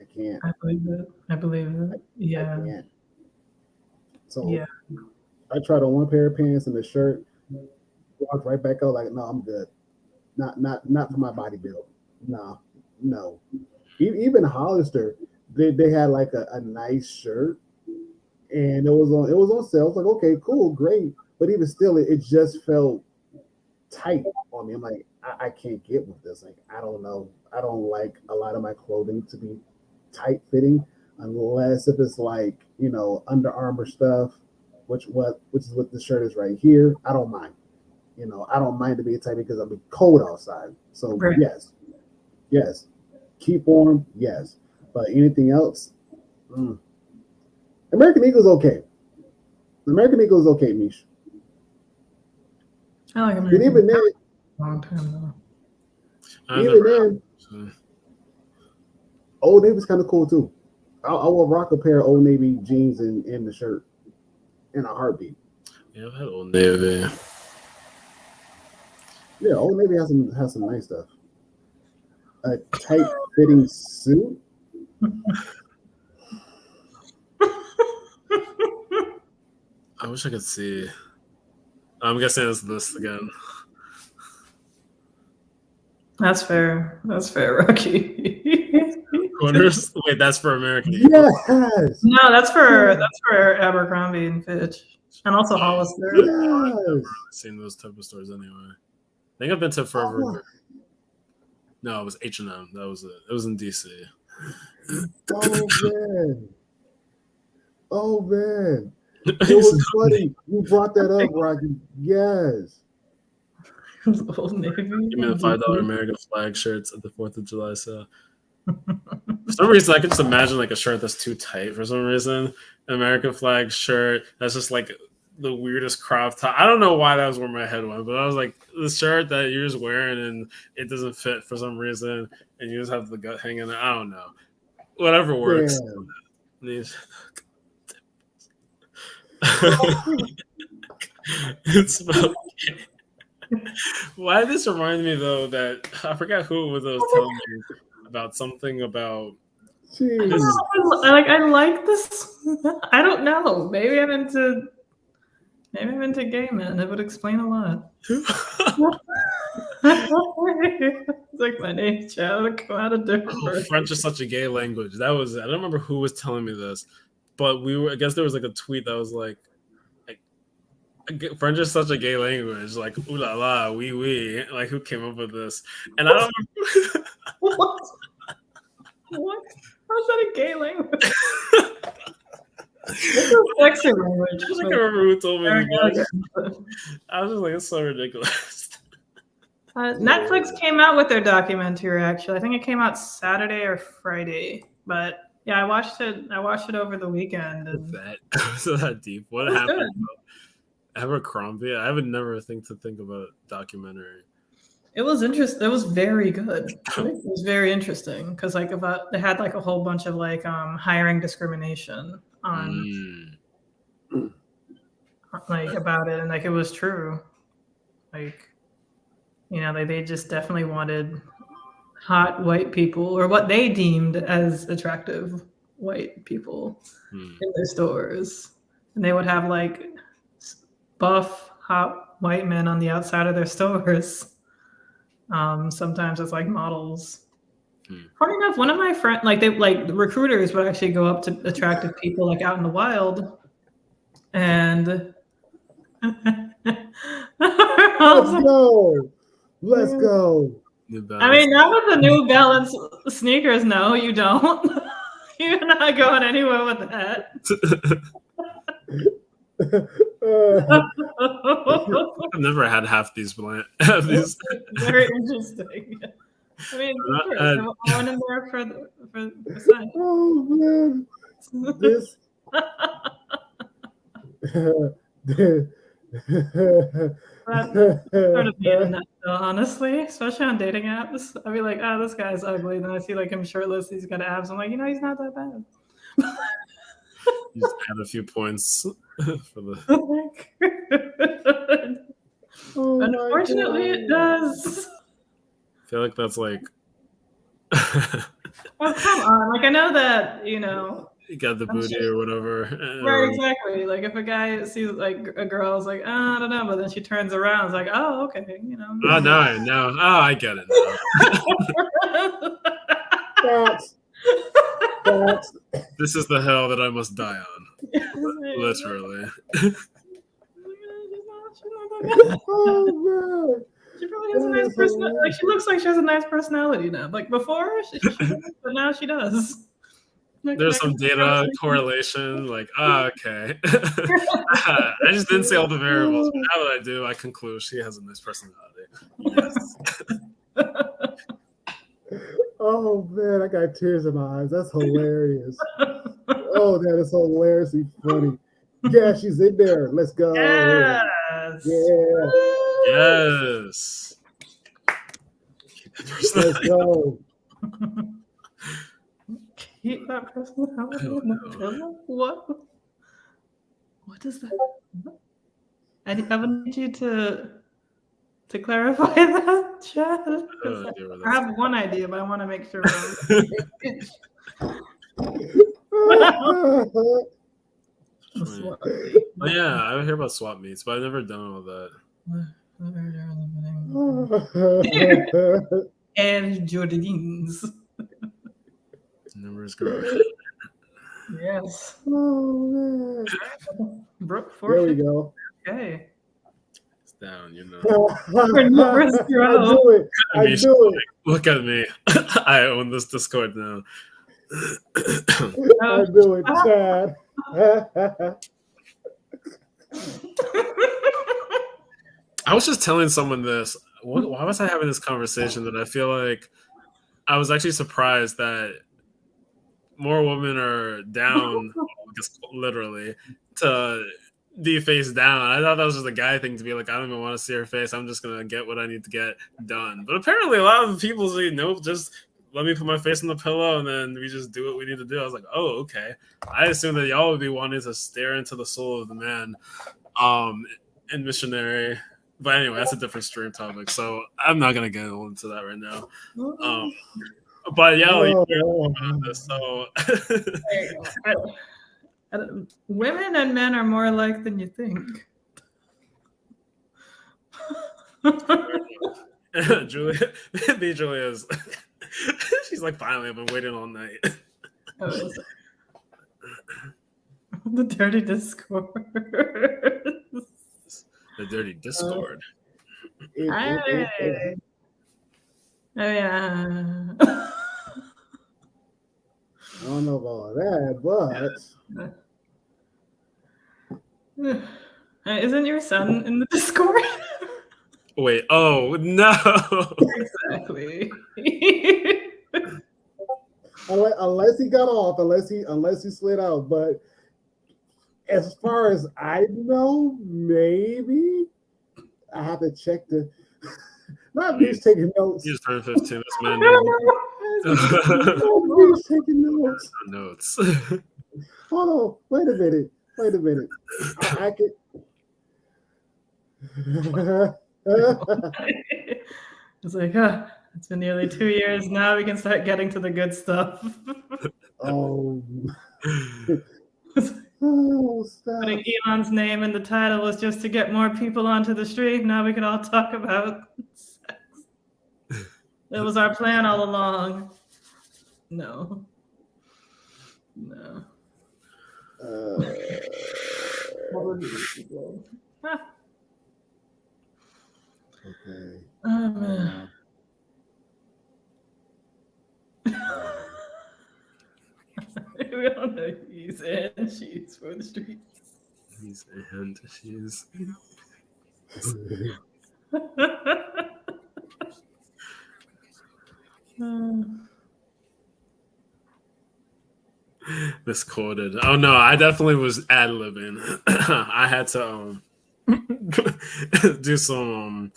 I can't. I believe it. I believe it. I Yeah. can't. So Yeah. I tried on one pair of pants and a shirt, walked right back out like, no, I'm good. Not for my body build. No, no. Even Hollister, they had like a nice shirt, and it was on sale. It's like, okay, cool, great. But even still, it just felt tight on me. I'm like, I can't get with this. Like, I don't know. I don't like a lot of my clothing to be tight fitting unless if it's like, Under Armour stuff, which is what the shirt is right here. I don't mind. I don't mind to be tight because I'm cold outside. So Right. yes. Keep warm, yes. But anything else, American Eagle's okay. American Eagle is okay, Mish. I like But American. even then, Long time though. I even never- then, Old Navy's kind of cool too. I will rock a pair of Old Navy jeans and the shirt in a heartbeat. Yeah, I've had Old Navy. Yeah, Old Navy has some nice stuff. A tight fitting suit. I wish I could see. I'm guessing it's this again. That's fair. That's fair, Rocky. Quarters? Wait, that's for American Eagle. Yes. No, that's for Abercrombie and Fitch, and also Hollister. Yes. I've really seen those type of stores anyway. I think I've been to Forever. Oh. No, it was H&M. That was it. It was in DC. Oh man. Oh man. It was funny. You brought that up, Rocky. Yes. Old Navy. Give me the $5 American flag shirts at the 4th of July sale. For some reason, I could just imagine like a shirt that's too tight for some reason. An American flag shirt that's just like the weirdest crop top. I don't know why that was where my head went, but I was like, the shirt that you're just wearing and it doesn't fit for some reason, and you just have the gut hanging there. I don't know. Whatever works. These. It's about. Why this reminded me though that I forgot who it was that was telling me about something about. Jeez. I like this. I don't know. Maybe I'm into gay men. It would explain a lot. It's like my name's Chad. Come out of different. French is such a gay language. That was I don't remember who was telling me this, but I guess there was like a tweet that was like French is such a gay language. Like ooh la la, wee wee. Like who came up with this? And I don't. What? What? How's that a gay language? It's a sexy language. I can't remember who told me. I was just like, it's so ridiculous. Netflix came out with their documentary. Actually, I think it came out Saturday or Friday. But yeah, I watched it over the weekend. And So that deep. What happened? Abercrombie. I would never think about documentary. It was interesting. It was very good. It was very interesting because they had like a whole bunch of like hiring discrimination on like about it, and like it was true. Like they just definitely wanted hot white people or what they deemed as attractive white people in their stores, and they would have like buff hot white men on the outside of their stores. Sometimes it's like models. Funny enough, one of my friends, the recruiters would actually go up to attractive people like out in the wild, and Let's go. I mean, not with the New Balance sneakers. No, you don't. You're not going anywhere with that. I've never had half these. Very interesting. I mean, Uh, of course, uh, I went in there for science. Oh man, this. That's sort of me in a nutshell, honestly, especially on dating apps. I'd be like, oh, this guy's ugly. Then I see like him shirtless, he's got abs. I'm like, he's not that bad. you just add a few points for the. Oh my Unfortunately, it god. does. I feel like that's like. Oh, come on. Like, I know that, You got the I'm booty sure. or whatever. Right, exactly. Like, if a guy sees, like, a girl, is like, I don't know, but then she turns around, it's like, oh, okay, Oh no! Oh, I get it now. That's This is the hell that I must die on. Literally. oh man. She probably has a nice personality. Like, she looks like she has a nice personality now. Like, before, she didn't, but now she does. There's some data correlation, like, okay. I just didn't see all the variables. But now that I do, I conclude she has a nice personality. Yes. Oh man, I got tears in my eyes. That's hilarious. Oh, that is hilariously funny. Yeah, she's in there. Let's go. Yes. Yeah. Yes. Let's go. Keep that personality in the pillow? What? What is that? I would need you to clarify that, Chad. I have one idea, but I want to make sure. Oh yeah, I hear about swap meets, but I've never done all that. And Jordans. Numbers grow. Yes. Oh man. Brooke, There we go. Okay. It's down, Numbers grow. I do it. I do it. Look at me. I own this Discord now. I do it, Chad. I was just telling someone this. Why was I having this conversation that I feel like I was actually surprised that more women are down, literally, to be face down. I thought that was just a guy thing to be like, I don't even want to see her face. I'm just going to get what I need to get done. But apparently a lot of people say, nope, just let me put my face on the pillow and then we just do what we need to do. I was like, oh, okay. I assume that y'all would be wanting to stare into the soul of the man in missionary. But anyway, that's a different stream topic. So I'm not going to get into that right now. But yeah, so women and men are more alike than you think. Julia is. She's like, finally, I've been waiting all night. The dirty Discord. The dirty Discord. Oh yeah. I don't know about that, but isn't your son in the Discord? Wait, oh no. Exactly. unless he got off, unless he slid out. But as far as I know, maybe I have to check the. Not me taking notes. He's turned 15. This man. He's taking notes. Notes. Hold on. Wait a minute. I could. It's like, it's been nearly 2 years. Now we can start getting to the good stuff. Oh. Putting Elon's name in the title was just to get more people onto the stream. Now we can all talk about sex. That was our plan all along. No. Okay. We all know he's and she's for the streets. He's and she's. Misquoted. Oh no, I definitely was ad-libbing. I had to do some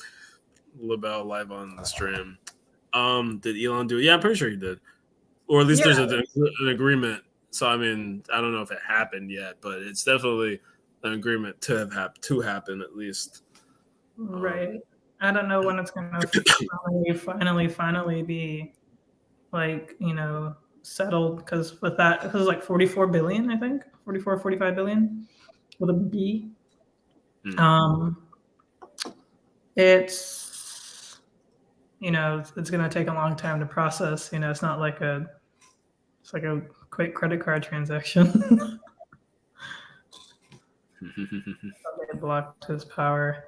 libel live on the stream. Did Elon do it? Yeah, I'm pretty sure he did. Or at least there's an agreement. So I mean, I don't know if it happened yet, but it's definitely an agreement to have happen at least. Right. I don't know when it's gonna finally be like, settled, because with that, it was like 44 billion, I think 44, 45 billion with a B. It's it's gonna take a long time to process. It's not like it's like a quick credit card transaction. They blocked his power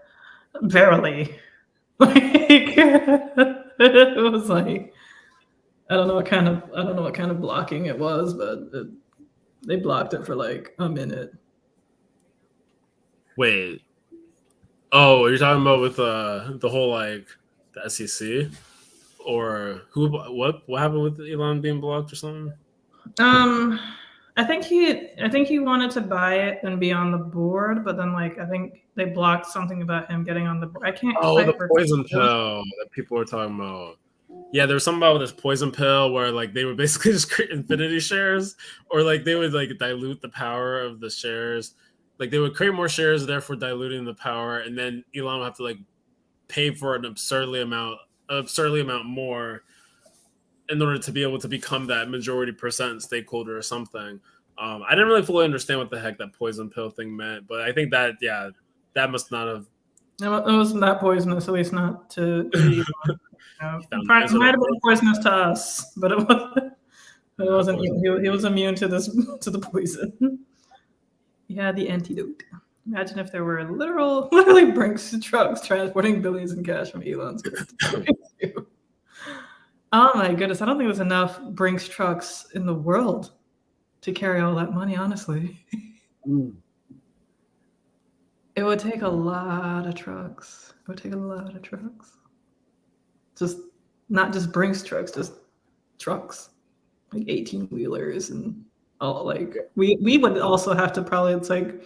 barely. Like it was like I don't know what kind of blocking it was, but they blocked it for like a minute. Wait. Oh, you're talking about with the whole like the SEC, or who? What happened with Elon being blocked or something? I think he wanted to buy it and be on the board, but then like I think they blocked something about him getting on the board. I can't. Oh, the poison pill that people were talking about. Yeah, there was something about this poison pill where like they would basically just create infinity shares, or like they would like dilute the power of the shares. Like they would create more shares, therefore diluting the power, and then Elon would have to like pay for an absurdly amount more in order to be able to become that majority percent stakeholder or something. I didn't really fully understand what the heck that poison pill thing meant, but I think that that must not have. It wasn't that poisonous, at least not to you. It might have been poisonous to us, but it wasn't. It wasn't. He was immune to the poison. He had the antidote. Imagine if there were literally Brinks trucks transporting billions in cash from Elon's. Oh my goodness! I don't think there's enough Brinks trucks in the world to carry all that money. Honestly, it would take a lot of trucks. Just not just Brinks trucks, just trucks, like 18-wheelers and all. Like we would also have to probably. It's like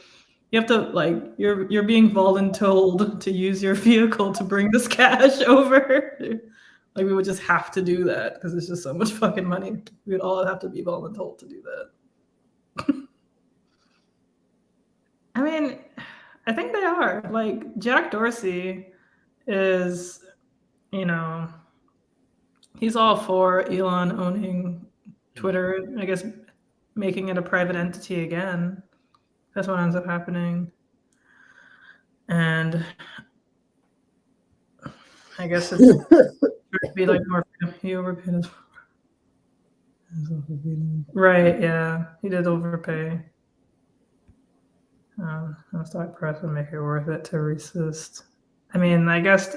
you have to like you're being voluntold to use your vehicle to bring this cash over. Like we would just have to do that because it's just so much fucking money. We would all have to be voluntold to do that. I mean, I think they are. Like Jack Dorsey is, he's all for Elon owning Twitter. I guess making it a private entity again. That's what ends up happening. And I guess it's to be like more he overpaid his right, yeah. He did overpay. The stock price would make it worth it to resist. I mean, I guess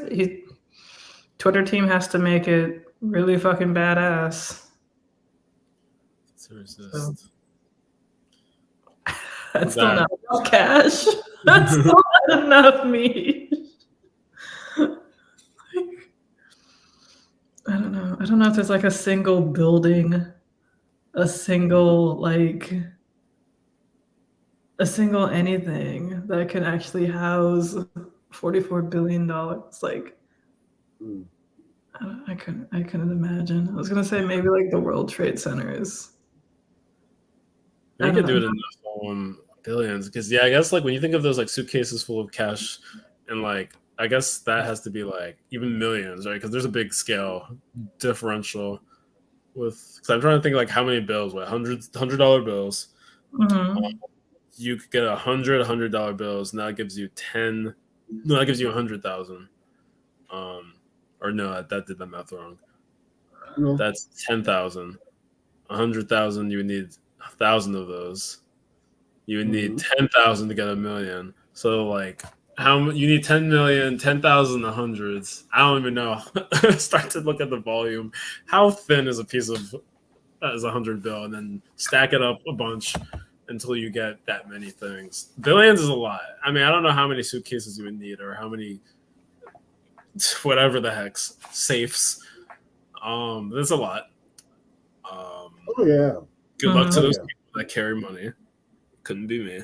Twitter team has to make it really fucking badass. To resist. So, that's still not enough cash. That's still not enough meat. I don't know. I don't know if there's like a single building, a single anything that can actually house $44 billion. Like, I couldn't imagine. I was gonna say maybe like the World Trade Centers. They could do it in billions, because I guess like when you think of those like suitcases full of cash, and like I guess that has to be like even millions, right? Because there's a big scale differential with. Because I'm trying to think like how many bills, $100 bills. You could get $100 bills, and that gives you 10. No, that gives you 100,000. Or no, that did the math wrong. No. That's 10,000. 100,000, you would need 1,000 of those. You would need 10,000 to get a million. So like, you need 10 million, 10,000 the hundreds. I don't even know. Start to look at the volume. How thin is a piece of as 100 bill, and then stack it up a bunch until you get that many things. Billions is a lot. I mean, I don't know how many suitcases you would need, or how many whatever the heck's safes. There's a lot. Oh yeah. Good luck to Oh those yeah. people that carry money. Couldn't be me.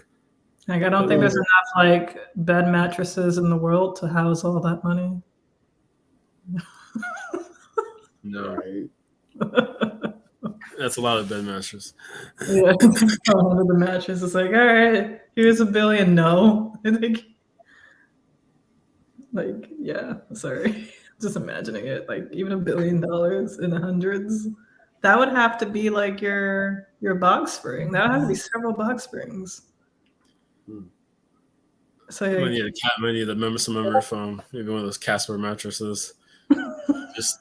Like, I don't think there's enough like bed mattresses in the world to house all that money. No, Right. that's a lot of bed mattress. Yeah, one of the matches is like, all right, here's $1 billion. No, like, yeah, sorry, just imagining it. Like, even $1 billion in the hundreds, that would have to be like your box spring. That would have to be several box springs. Hmm. So I like, need a cat. I need a some memory foam. Maybe one of those Casper mattresses. Just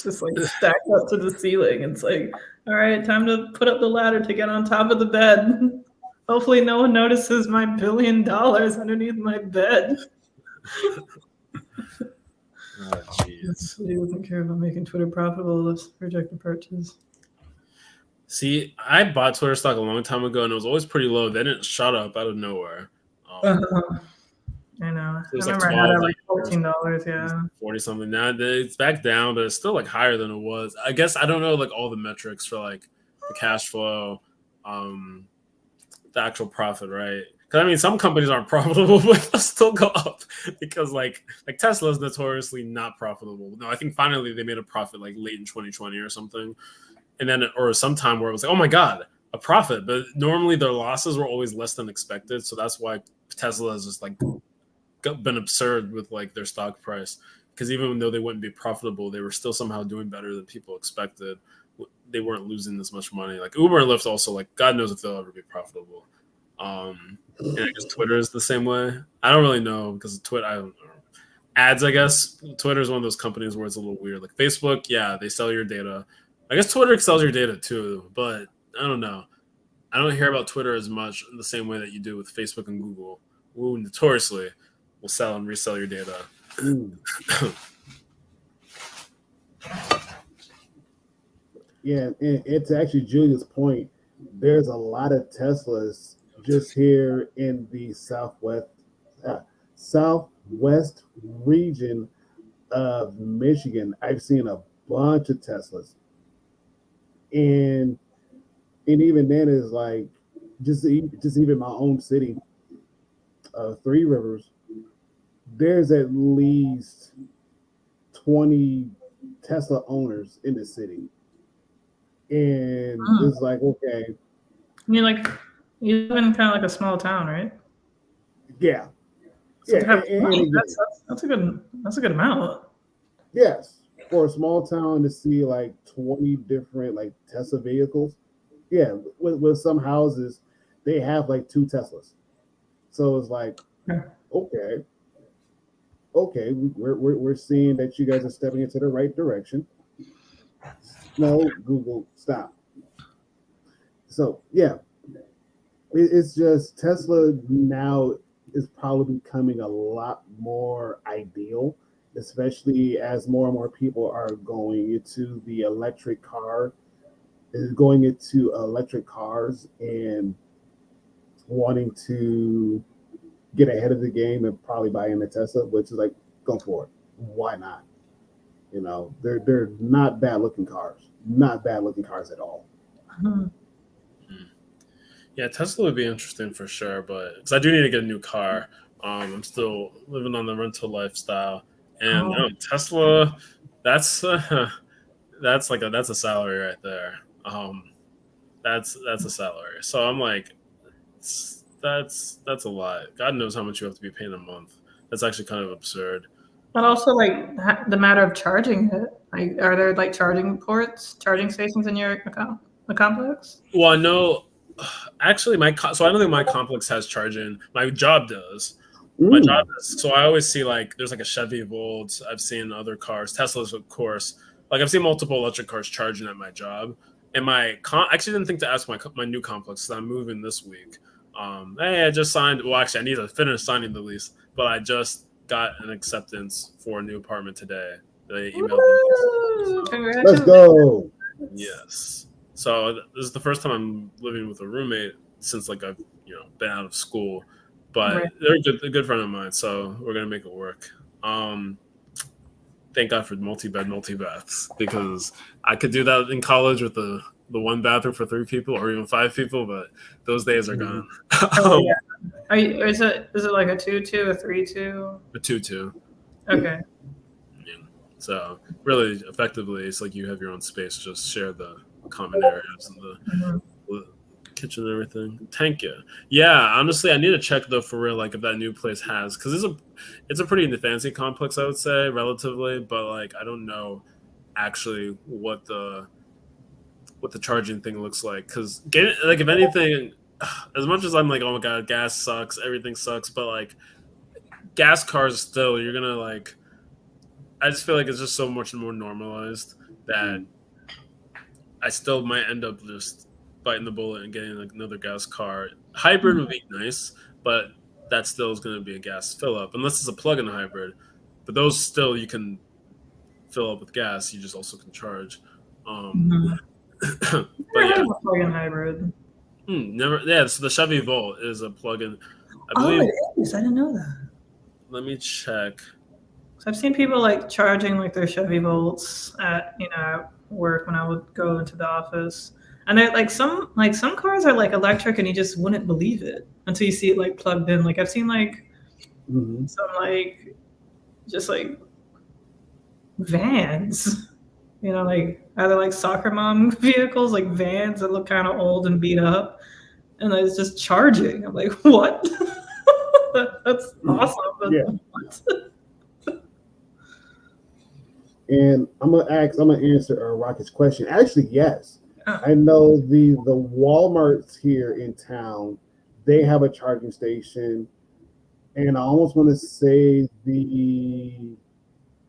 just like stacked up to the ceiling. It's like, all right, time to put up the ladder to get on top of the bed. Hopefully, no one notices my $1 billion underneath my bed. oh, jeez. He doesn't care about making Twitter profitable. Let's reject the purchase. See, I bought Twitter stock a long time ago, and it was always pretty low. Then it shot up out of nowhere. I know. It was I like remember I had it 12, like $14. Yeah. 40 something. Now it's back down, but it's still like higher than it was. I guess I don't know like all the metrics for like the cash flow, the actual profit, right? Because I mean, some companies aren't profitable, but they'll still go up because like Tesla is notoriously not profitable. No, I think finally they made a profit like late in 2020 or something, and then or sometime where it was like, oh my god, a profit. But normally their losses were always less than expected, so that's why Tesla is just like been absurd with like their stock price, because even though they wouldn't be profitable, they were still somehow doing better than people expected. They weren't losing this much money. Like Uber and Lyft also, like God knows if they'll ever be profitable. And I guess Twitter is the same way. I don't really know because Twitter, I don't know. Ads, I guess Twitter is one of those companies where it's a little weird. Like Facebook, yeah, they sell your data. I guess Twitter sells your data too, but I don't know. I don't hear about Twitter as much in the same way that you do with Facebook and Google, who notoriously will sell and resell your data. Yeah, and it's actually Julia's point. There's a lot of Teslas just here in the southwest region of Michigan. I've seen a bunch of Teslas, and even then is like just even my own city, Three Rivers. There's at least 20 Tesla owners in the city. And it's like, okay. You live in kind of like a small town, right? Yeah. So yeah. That's a good amount. Yes. For a small town to see like 20 different like Tesla vehicles. Yeah. With some houses, they have like 2 Teslas. So it's like, okay, we're seeing that you guys are stepping into the right direction. No, Google, stop. So yeah, it's just Tesla now is probably becoming a lot more ideal, especially as more and more people are going into the electric car, going into electric cars and wanting to get ahead of the game and probably buying a Tesla, which is like, go for it. Why not? You know, they're not bad looking cars. Not bad looking cars at all. Mm-hmm. Yeah, Tesla would be interesting for sure, but because I do need to get a new car. I'm still living on the rental lifestyle, and Tesla, that's that's a salary right there. That's a salary. So I'm like, that's a lot. God knows how much you have to be paying a month. That's actually kind of absurd. But also, like the matter of charging it. Like, are there like charging stations in your the complex? Well, I know. Actually, so I don't think my complex has charging. My job does. My job does. So I always see like there's like a Chevy Volt. I've seen other cars, Teslas, of course. Like I've seen multiple electric cars charging at my job. And I actually didn't think to ask my new complex because I'm moving this week. Hey, I just signed. Well, actually, I need to finish signing the lease, but I just got an acceptance for a new apartment today. They emailed me. Congratulations! Let's go. Yes. So this is the first time I'm living with a roommate since like I've been out of school, but they're a good friend of mine, so we're gonna make it work. thank God for multi-baths, because I could do that in college with the one bathroom for 3 people or even 5 people, but those days are gone. Oh yeah. Is it like a 2-2, a 3-2? A 2-2. Okay. Yeah. So really, effectively, it's like you have your own space, just share the common areas and the kitchen and everything. Thank you. Yeah, honestly, I need to check though for real, like if that new place has, because it's a pretty fancy complex, I would say, relatively, but like I don't know actually what the charging thing looks like, because like if anything, as much as I'm like, oh my god, gas sucks, everything sucks, but like gas cars still, you're gonna like, I just feel like it's just so much more normalized that I still might end up just biting the bullet and getting like another gas car. Hybrid would be nice, but that still is going to be a gas fill up, unless it's a plug-in hybrid. But those still you can fill up with gas. You just also can charge. But yeah, a plug-in hybrid. Never. Yeah, so the Chevy Volt is a plug-in. I Oh, believe. it is. I didn't know that. Let me check. So I've seen people like charging like their Chevy Volts at at work when I would go into the office, and they're like some cars are like electric, and you just wouldn't believe it until you see it like plugged in. Like I've seen like some like just like vans, like either like soccer mom vehicles, like vans that look kind of old and beat up, and it's just charging. I'm like, what? That's awesome. But Yeah. what? And I'm gonna answer Rocket's question. Actually, yes. Oh. I know the Walmarts here in town, they have a charging station, and I almost want to say the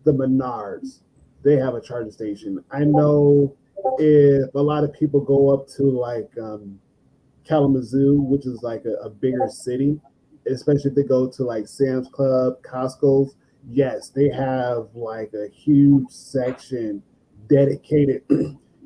Menards, they have a charging station. I know if a lot of people go up to like Kalamazoo, which is like a bigger city, especially if they go to like Sam's Club, Costco's, yes, they have like a huge section dedicated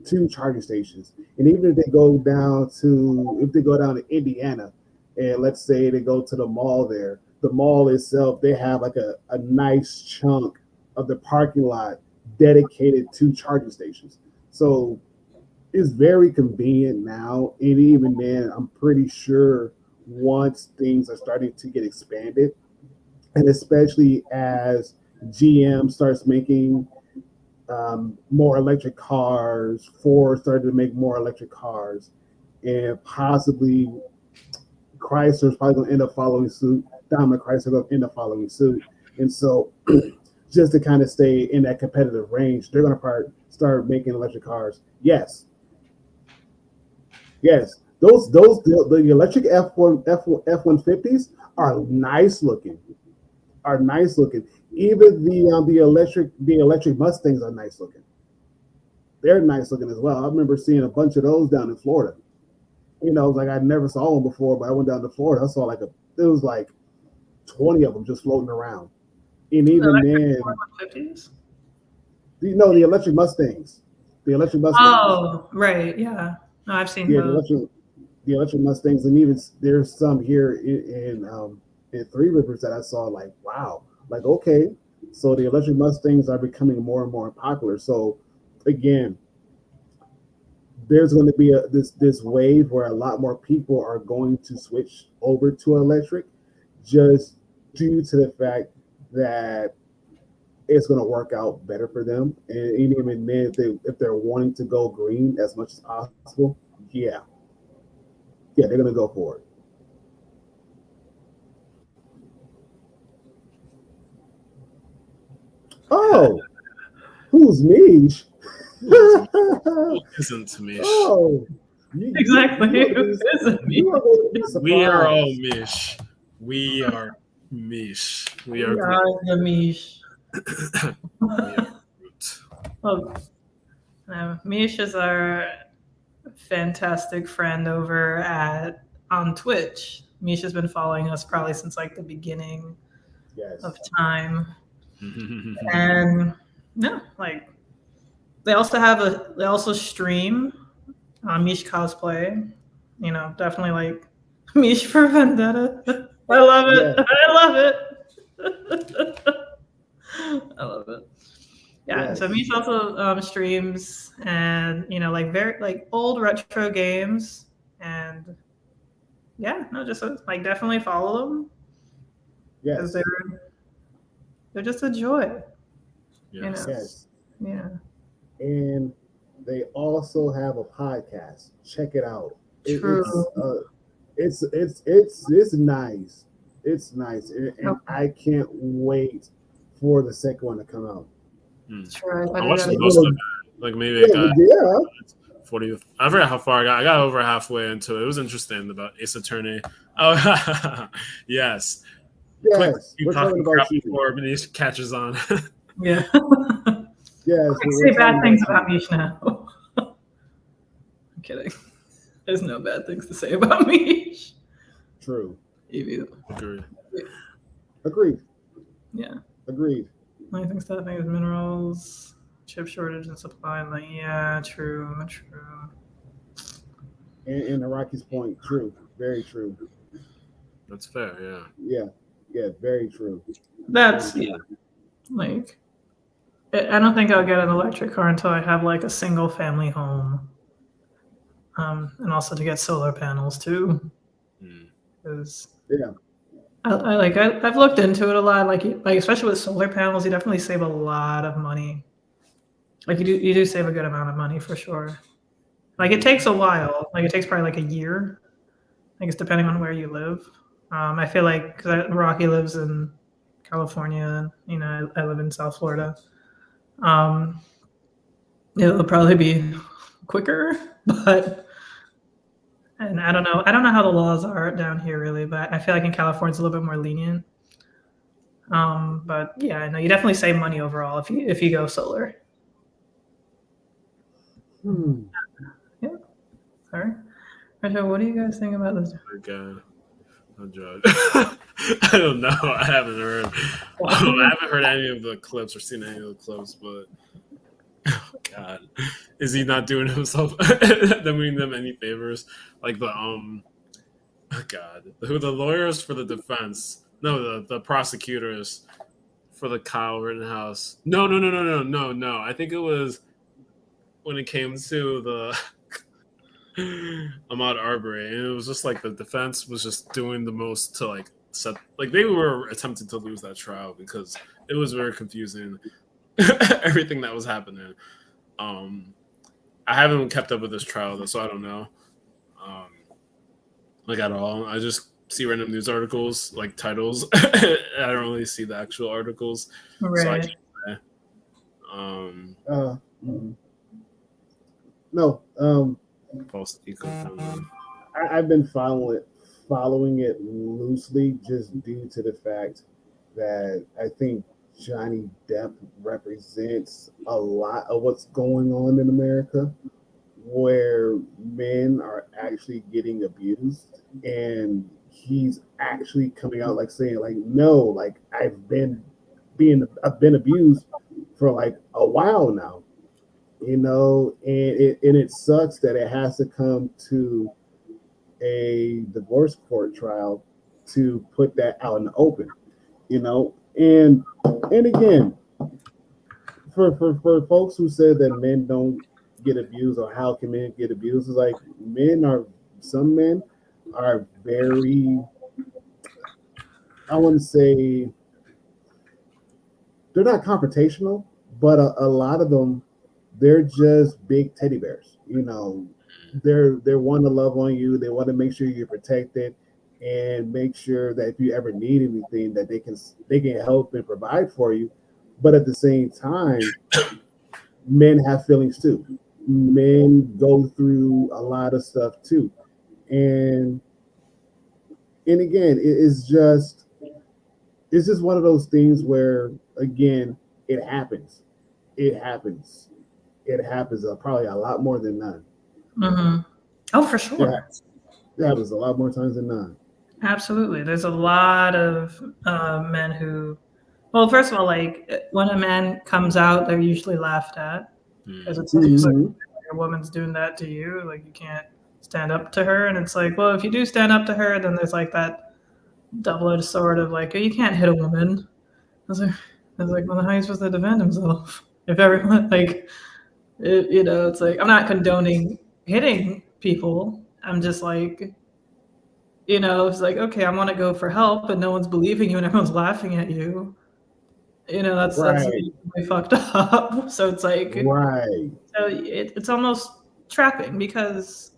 to charging stations. And even if they go down to Indiana, and let's say they go to the mall there, the mall itself, they have like a nice chunk of the parking lot dedicated to charging stations. So it's very convenient now. And even then, I'm pretty sure once things are starting to get expanded, and especially as GM starts making more electric cars, Ford started to make more electric cars, and possibly Chrysler's probably going to end up following suit. Daimler Chrysler going to end up following suit. And so just to kind of stay in that competitive range, they're going to start making electric cars. Yes. The electric F-150s are nice looking. Even the electric Mustangs are nice looking. They're nice looking as well. I remember seeing a bunch of those down in Florida. Like I never saw them before, but I went down to Florida. I saw it was like 20 of them just floating around. And even then, the electric Mustangs. Oh, right, yeah. No, I've seen those. The electric Mustangs, and even there's some here in Three Rivers that I saw. Like, wow, like okay, so the electric Mustangs are becoming more and more popular. So again, there's going to be this wave where a lot more people are going to switch over to electric, just due to the fact that it's going to work out better for them. And even then, if they're wanting to go green as much as possible, yeah, they're going to go for it. Oh, who's Mish? Isn't Mish? Oh, exactly. We are all Mish. We are Mish. We are the Mish. Mish is our fantastic friend over on Twitch. Mish has been following us probably since like the beginning of time. And like they also stream Mish cosplay. Definitely like Mish for Vendetta. I love it. Yeah. I love it. I love it. Yeah, so Yes. Mish also streams and like very like old retro games and yeah, no, just like definitely follow them because Yes. they're just a joy, you know. Yes. Yes. Yeah, And they also have a podcast. Check it out. It, true. it's nice. It's nice, and Okay, I can't wait for the second one to come out. true. I I do watched gotta. most of it. Like maybe Yeah, like yeah, 40. I forgot how far I got. I got over halfway into it. It was interesting about Ace Attorney. Oh, yes. Quick, yes. you We're talking talking about crap you. before Manish catches on. Yeah. Yes, Quick, we're say bad talking things about about Mish now. I'm kidding. There's no bad things to say about Mish. True. Evie. Agreed. Agreed. Yeah. Agreed. I think stuff is minerals, chip shortage and supply. Like, yeah, true. And Iraqi's point, true. Very true. That's fair. Yeah. Yeah. Yeah, very true. That's Very yeah. true. Like, I don't think I'll get an electric car until I have like a single family home. And also to get solar panels too, because Yeah. I've looked into it a lot. Like especially with solar panels, you definitely save a lot of money. Like you do save a good amount of money for sure. Like it takes a while. Like it takes probably like a year. I guess depending on where you live. I feel like because Rocky lives in California, and I live in South Florida. It'll probably be quicker, but and I don't know. I don't know how the laws are down here really, but I feel like in California it's a little bit more lenient. But yeah, I know you definitely save money overall if you go solar. Yeah. Sorry. Rachel, what do you guys think about this? No judge. I don't know. I haven't heard. I haven't heard any of the clips or seen any of the clips, but oh God, is he not doing himself doing them any favors? Like the oh God, who the lawyers for the defense? No, the prosecutors for the Kyle Rittenhouse. No. I think it was when it came to the Ahmaud Arbery, and it was just like the defense was just doing the most to like set, like they were attempting to lose that trial because it was very confusing, everything that was happening. I haven't kept up with this trial though, so I don't know, like at all. I just see random news articles, like titles. I don't really see the actual articles, so I Right. can't say. No. False eco. I've been following it loosely just due to the fact that I think Johnny Depp represents a lot of what's going on in America, where men are actually getting abused, and he's actually coming out like saying like, no, like I've been abused for like a while now, and it sucks that it has to come to a divorce court trial to put that out in the open, and again, for folks who said that men don't get abused or how can men get abused, is like some men are very, I wouldn't say they're not confrontational, but a lot of them, they're just big teddy bears. They want to love on you. They want to make sure you're protected and make sure that if you ever need anything, that they can help and provide for you. But at the same time, men have feelings too. Men go through a lot of stuff too, and again, it's just one of those things where, again, it happens. It happens probably a lot more than none. Mm-hmm. Oh, for sure. It happens a lot more times than none. Absolutely. There's a lot of men who, well, first of all, like when a man comes out, they're usually laughed at because it's like a woman's doing that to you. Like you can't stand up to her. And it's like, well, if you do stand up to her, then there's like that double-edged sword of like, oh, you can't hit a woman. I was like, well, how are you supposed to defend himself? if everyone like, it's like I'm not condoning hitting people. I'm just like, it's like, okay, I want to go for help, but no one's believing you and everyone's laughing at you. That's Right. really fucked up. So it's like, Right. so it's almost trapping because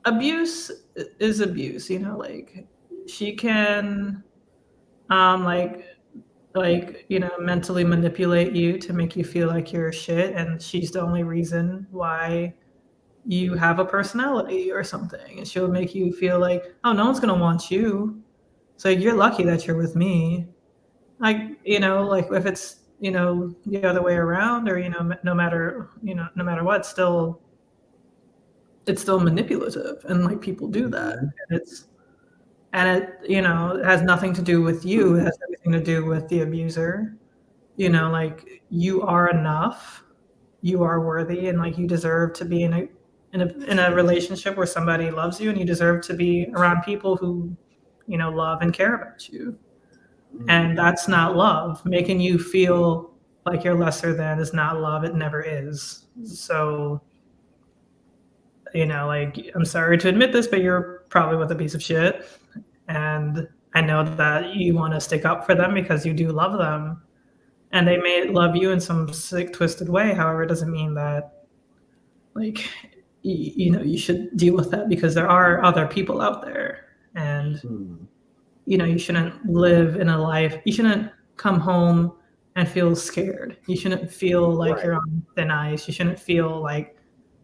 abuse is abuse. Like she can, like mentally manipulate you to make you feel like you're shit, and she's the only reason why you have a personality or something, and she'll make you feel like, oh, no one's gonna want you, so you're lucky that you're with me. Like, like if it's the other way around, or no matter what, still it's still manipulative, and like people do that, Mhm. and it has nothing to do with you. It has everything to do with the abuser. Like you are enough, you are worthy, and like you deserve to be in a relationship where somebody loves you, and you deserve to be around people who love and care about you. And Mhm. that's not love. Making you feel like you're lesser than is not love. It never is. So like, I'm sorry to admit this, but you're probably with a piece of shit, and I know that you want to stick up for them because you do love them, and they may love you in some sick, twisted way. However, it doesn't mean that like you should deal with that, because there are other people out there, and Mhm. you shouldn't live in a life. You shouldn't come home and feel scared. You shouldn't feel like Right. you're on thin ice. You shouldn't feel like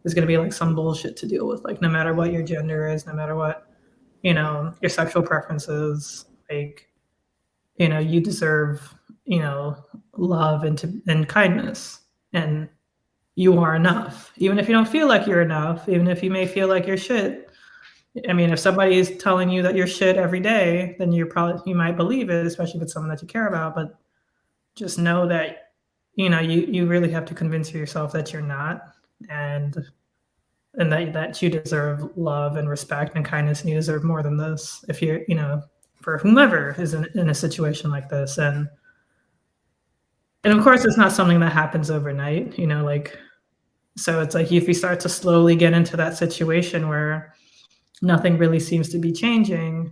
there's going to be like some bullshit to deal with. Like, no matter what your gender is, no matter what your sexual preferences, like you deserve love and kindness, and you are enough. Even if you don't feel like you're enough, even if you may feel like you're shit. I mean, if somebody is telling you that you're shit every day, then you might believe it, especially if it's someone that you care about. But just know that you really have to convince yourself that you're not, and that you deserve love and respect and kindness, and you deserve more than this. If you're for whomever is in a situation like this, and of course, it's not something that happens overnight. Like, so it's like if you start to slowly get into that situation where nothing really seems to be changing,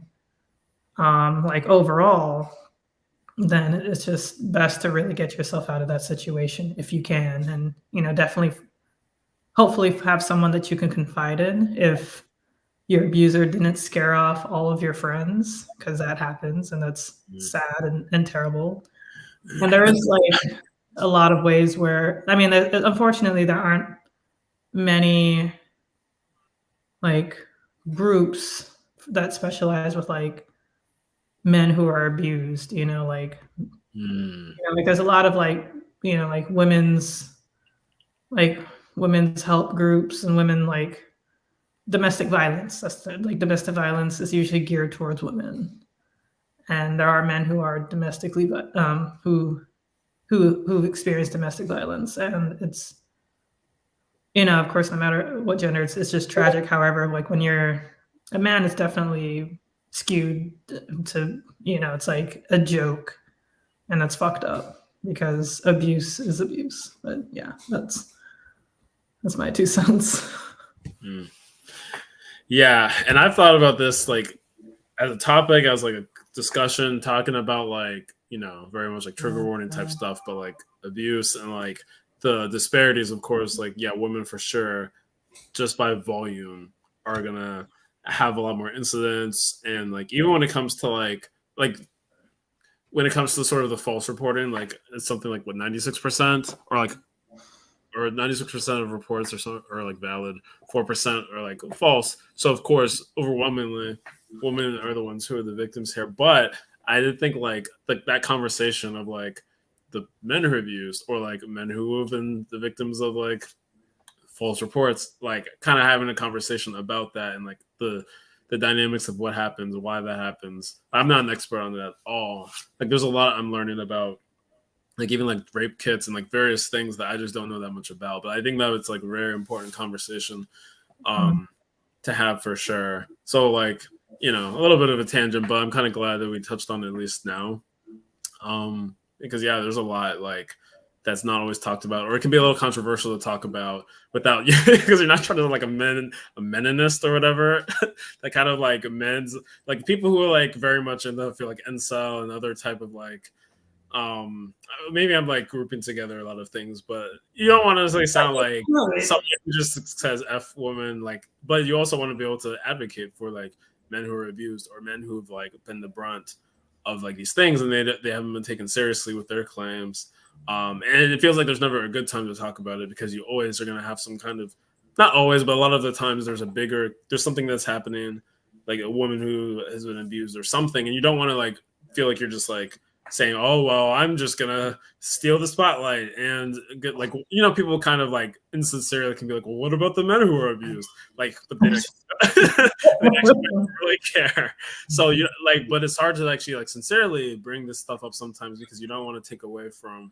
like overall, then it's just best to really get yourself out of that situation if you can, and definitely, hopefully, have someone that you can confide in if your abuser didn't scare off all of your friends, because that happens, and that's sad and terrible. And there is like a lot of ways where, I mean, unfortunately, there aren't many like groups that specialize with like men who are abused. Like there's a lot of like like women's help groups, and women like domestic violence. Like domestic violence is usually geared towards women, and there are men who are domestically who experience domestic violence, and it's of course, no matter what gender, it's just tragic. However, like when you're a man, it's definitely skewed to it's like a joke, and that's fucked up because abuse is abuse. But yeah, that's my 2 cents. Mm. Yeah, and I've thought about this like as a topic, as like a discussion, talking about like very much like trigger warning type stuff, but like abuse and like the disparities. Of course, like yeah, women for sure, just by volume, are gonna have a lot more incidents, and like even when it comes to like when it comes to sort of the false reporting, like it's something like what 96% or 96% of reports are like valid, 4% are like false. So of course, overwhelmingly, women are the ones who are the victims here. But I did think like that conversation of like the men who are abused, or like men who have been the victims of like false reports, like kind of having a conversation about that, and like the dynamics of what happens, why that happens. I'm not an expert on that at all. Like there's a lot I'm learning about, like even like rape kits and like various things that I just don't know that much about. But I think that it's like a very important conversation to have for sure. So like, a little bit of a tangent, but I'm kind of glad that we touched on it at least now. Because yeah, there's a lot like that's not always talked about, or it can be a little controversial to talk about without because you're not trying to like a meninist or whatever. That kind of like men's like people who are like very much in the feel like incel and other type of like maybe I'm like grouping together a lot of things, but you don't want to necessarily sound like somebody who just says F woman, like, but you also want to be able to advocate for like men who are abused or men who've like been the brunt of like these things and they haven't been taken seriously with their claims. And it feels like there's never a good time to talk about it because you always are going to have some kind of, not always, but a lot of the times there's something that's happening, like a woman who has been abused or something, and you don't want to like feel like you're just like saying, oh, well, I'm just going to steal the spotlight and get like, people kind of like insincerely can be like, well, what about the men who are abused? Like, but they actually don't really care. So but it's hard to actually like sincerely bring this stuff up sometimes because you don't want to take away from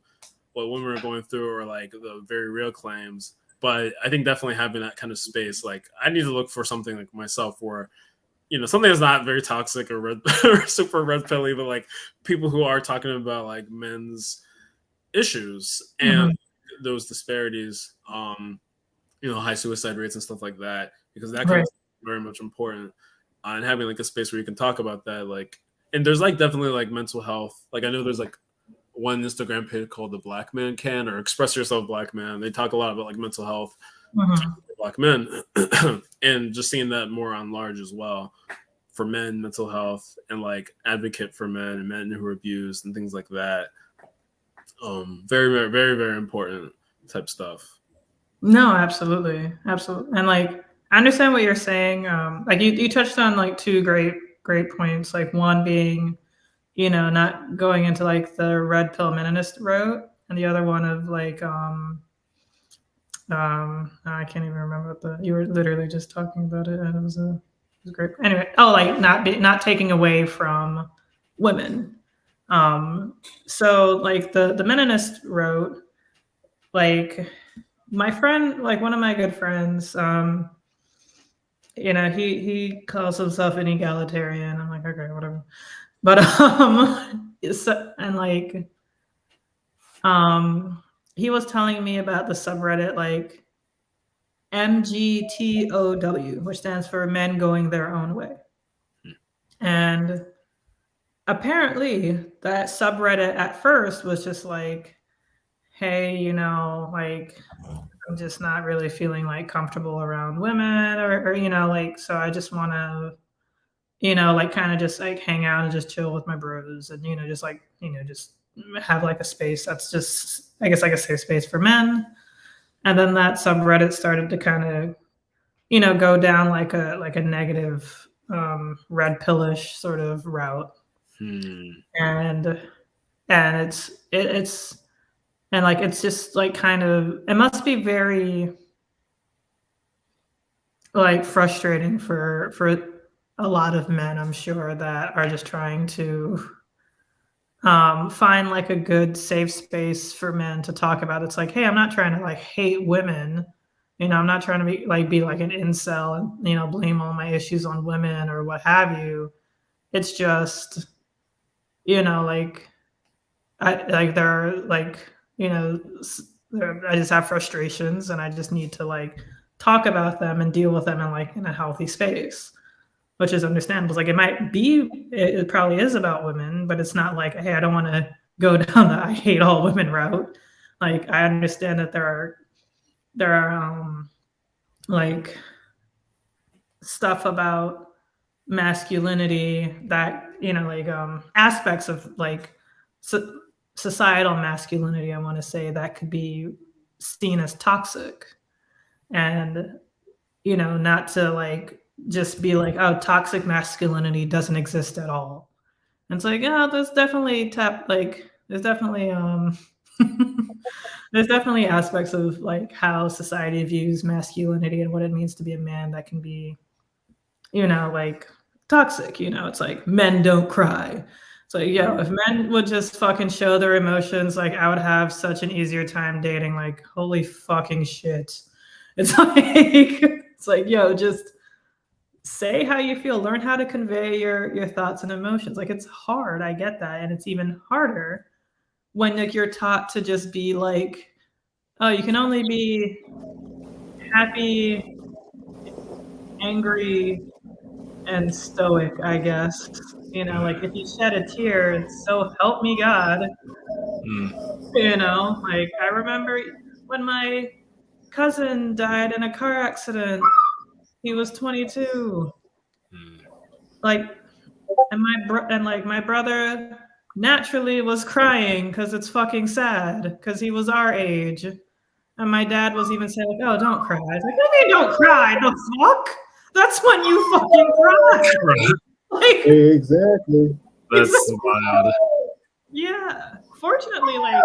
what women are going through or like the very real claims. But I think definitely having that kind of space, like I need to look for something like myself where, something that's not very toxic or or super red pilly, but like people who are talking about like men's issues and those disparities, high suicide rates and stuff like that, because that kind of is very much important. And having like a space where you can talk about that, like, and there's like definitely like mental health. Like I know there's like one Instagram page called the Black Man Can or Express Yourself Black Man. They talk a lot about like mental health. Black men and just seeing that more on large as well for men, mental health, and like advocate for men and men who are abused and things like that. Very, very, very, very important type stuff. No, absolutely. And like I understand what you're saying. Like you touched on like two great points. Like one being, not going into like the red pill meninist route, and the other one of like I can't even remember what you were literally just talking about it, and it was great. Anyway, like not taking away from women. So like the meninist wrote, like my friend, like one of my good friends, he calls himself an egalitarian. I'm like, okay, whatever. But and like he was telling me about the subreddit like MGTOW, which stands for Men Going Their Own Way. And apparently that subreddit at first was just like, hey, like I'm just not really feeling like comfortable around women or like, so I just want to, like kind of just like hang out and just chill with my bros and, just like, just have like a space that's just, I guess, like a safe space for men. And then that subreddit started to kind of, go down like a negative red pillish sort of route. And it's and like it's just like kind of, it must be very like frustrating for a lot of men, I'm sure, that are just trying to find like a good safe space for men to talk about. It's like, hey, I'm not trying to like hate women. I'm not trying to be like an incel and, blame all my issues on women or what have you. It's just, like there are like, I just have frustrations and I just need to like talk about them and deal with them in a healthy space, which is understandable. Like it probably is about women, but it's not like, hey, I don't want to go down the I hate all women route. Like I understand that there are like stuff about masculinity that, like aspects of like societal masculinity, I want to say, that could be seen as toxic. And, not to like just be like, oh, toxic masculinity doesn't exist at all. And it's like, yeah, there's definitely there's definitely aspects of like how society views masculinity and what it means to be a man that can be, like toxic. It's like men don't cry. It's like, if men would just fucking show their emotions, like I would have such an easier time dating. Like, holy fucking shit. It's like, just say how you feel, learn how to convey your thoughts and emotions. Like it's hard. I get that. And it's even harder when like you're taught to just be like, oh, you can only be happy, angry, and stoic, I guess. You know, like if you shed a tear, so help me God. You know, like I remember when my cousin died in a car accident. He was 22. Like, and like my brother naturally was crying because it's fucking sad because he was our age. And my dad was even saying, like, "Oh, don't cry." I was like, "What do you mean don't cry? The fuck? That's when you fucking cry." Like, Exactly. That's exactly. wild. Yeah. Fortunately, like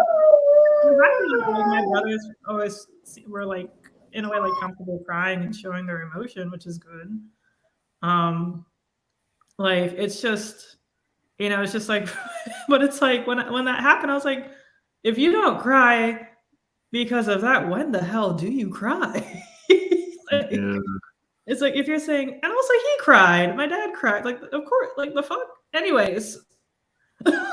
my brothers always were like in a way like comfortable crying and showing their emotion, which is good. Like it's just it's just like, but it's like when that happened, I was like, if you don't cry because of that, when the hell do you cry? Like, Yeah. it's like if you're saying, and also he cried, my dad cried, like of course, like the fuck. Anyways,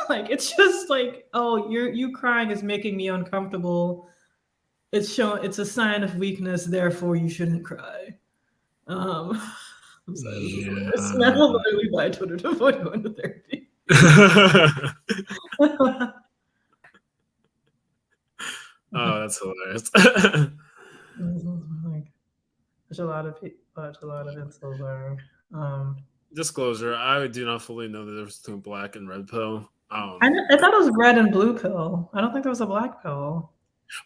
like it's just like, oh, you crying is making me uncomfortable. It's a sign of weakness, therefore you shouldn't cry. Um, I'm sorry, this is hilarious. And I will literally buy Twitter to avoid going to therapy. Oh, that's hilarious. Like, there's a lot of people, a lot of incels are. Disclosure: I do not fully know the difference between black and red pill. I thought it was red and blue pill. I don't think there was a black pill.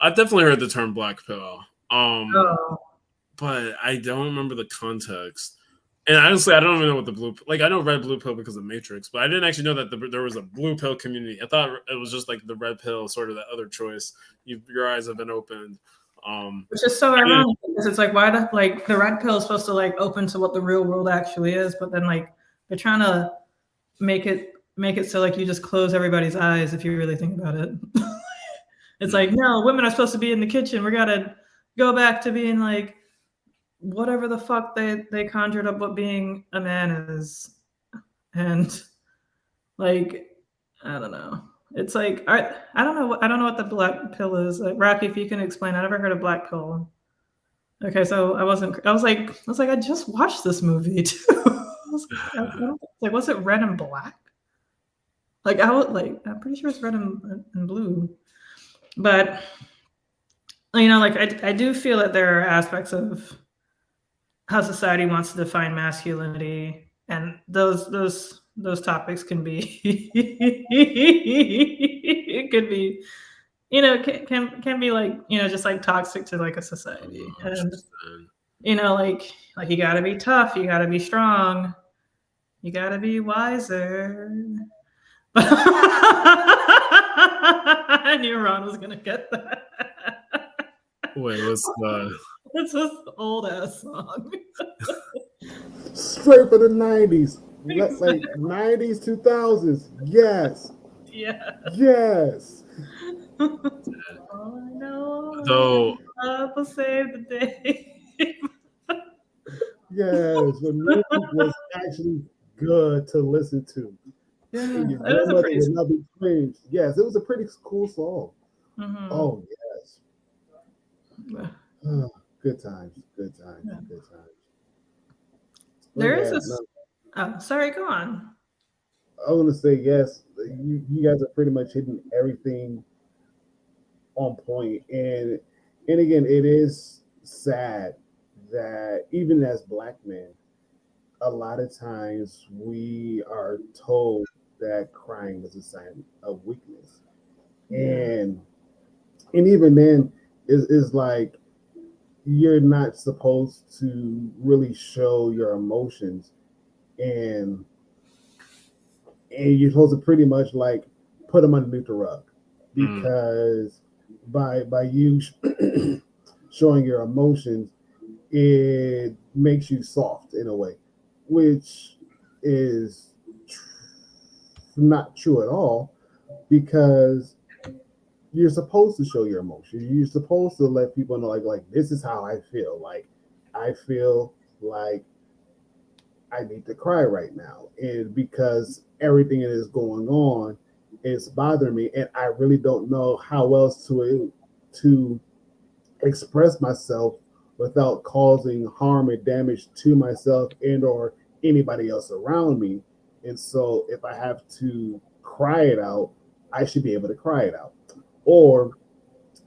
I've definitely heard the term black pill, Oh, but I don't remember the context. And honestly, I don't even know what the blue like. I know red blue pill because of Matrix, but I didn't actually know that there was a blue pill community. I thought it was just like the red pill, sort of the other choice. Your eyes have been opened. which is so ironic because it's like why the red pill is supposed to like open to what the real world actually is, but then like they're trying to make it so like you just close everybody's eyes if you really think about it. It's like, no, women are supposed to be in the kitchen. We gotta go back to being like whatever the fuck they conjured up what being a man is. And like I don't know. It's like I don't know what the black pill is. Like, Rocky, if you can explain, I never heard of black pill. Okay, so I was like I just watched this movie too. Was it red and black? Like I'm pretty sure it's red and blue. But like I do feel that there are aspects of how society wants to define masculinity, and those topics can be it could be can be like just like toxic to like a society. And like you got to be tough, you got to be strong, you got to be wiser. I knew Ron was gonna get that. Wait, what's the? It's this old ass song. Straight for the 90s. Like 90s, 2000s. Yes. Yeah. Yes. Oh, I know. Though, Will save the day. Yes. The music was actually good to listen to. Yeah, And your it was a grandmother pretty. would not be cringe. Yes, it was a pretty cool song. Mm-hmm. Oh, yes. Oh, good times. Good times. Yeah. Good times. There is this. Oh, sorry, go on. I want to say yes. You guys are pretty much hitting everything on point, and again, it is sad that even as black men, a lot of times we are told that crying is a sign of weakness, and even then, is like you're not supposed to really show your emotions, and you're supposed to pretty much like put them underneath the rug because by you showing your emotions, it makes you soft in a way, which is not true at all because you're supposed to show your emotions. You're supposed to let people know like this is how I feel. Like I feel like I need to cry right now. And because everything that is going on, It's bothering me, and I really don't know how else to express myself without causing harm and damage to myself and or anybody else around me. And so if I have to cry it out, I should be able to cry it out. Or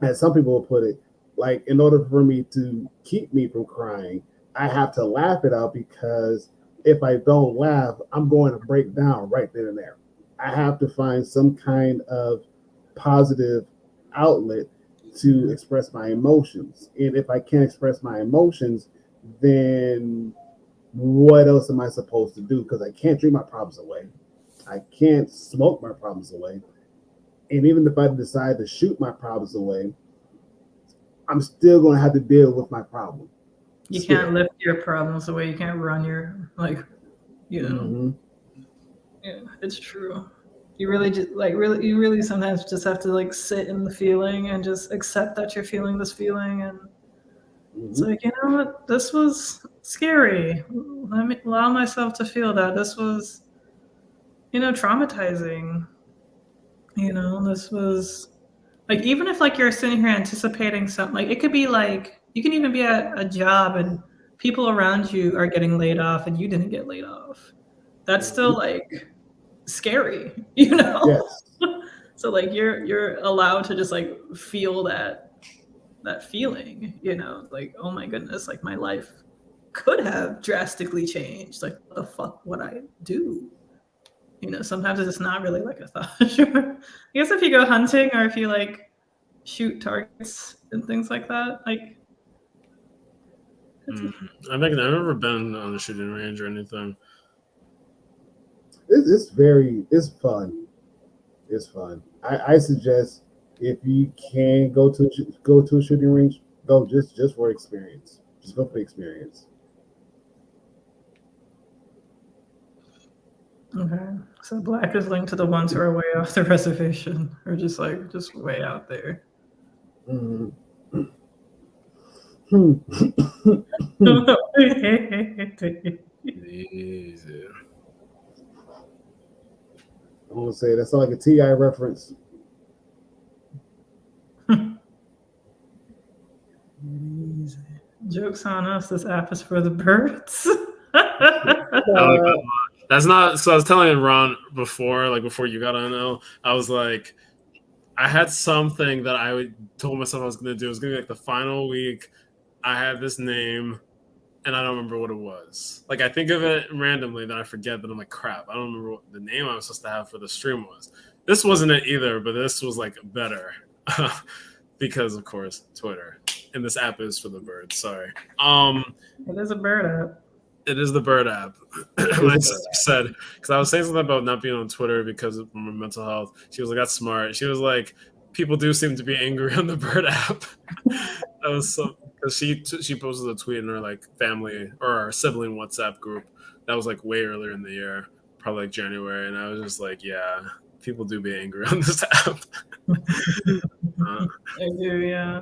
as some people will put it, like in order for me to keep me from crying, I have to laugh it out because if I don't laugh, I'm going to break down right then and there. I have to find some kind of positive outlet to express my emotions. And if I can't express my emotions, then what else am I supposed to do? Because I can't drink my problems away. I can't smoke my problems away. And even if I decide to shoot my problems away, I'm still going to have to deal with my problem. You can't lift your problems away. You can't run your, like, you know. Mm-hmm. Yeah, it's true. You really just you really sometimes just have to like sit in the feeling and just accept that you're feeling this feeling, and it's like, you know what, this was scary. Let me allow myself to feel that. This was, you know, traumatizing. You know, this was like, even if like you're sitting here anticipating something, like it could be like you can even be at a job and people around you are getting laid off and you didn't get laid off. That's still like scary, you know. Yes. So like you're allowed to just like feel that feeling, you know, like, oh my goodness, like my life could have drastically changed. Like, what the fuck would I do? You know, sometimes it's not really like a thought. I guess if you go hunting or if you like shoot targets and things like that, like I think I've never been on a shooting range or anything. It's fun. It's fun. I suggest if you can go to a shooting range, go just for experience. Just go for the experience. okay. So black is linked to the ones who are way off the reservation, or just way out there. Mm-hmm. Easy. I want to say that's like a TI reference. Joke's on us. This app is for the birds. That's not. So I was telling Ron before you got on L, I was like, I had something that told myself I was going to do. It was going to be like the final week. I had this name, and I don't remember what it was. Like I think of it randomly, then I forget. But I'm like, crap, I don't remember what the name I was supposed to have for the stream was. This wasn't it either, but this was like better because of course Twitter, and this app is for the birds. Sorry. It is a bird app. It is the bird app. My sister said, because I was saying something about not being on Twitter because of my mental health. She was like, that's smart. She was like, people do seem to be angry on the bird app. That was so, because she posted a tweet in her like family or our sibling WhatsApp group that was like way earlier in the year, probably like January. And I was just like, yeah, people do be angry on this app. I do, yeah.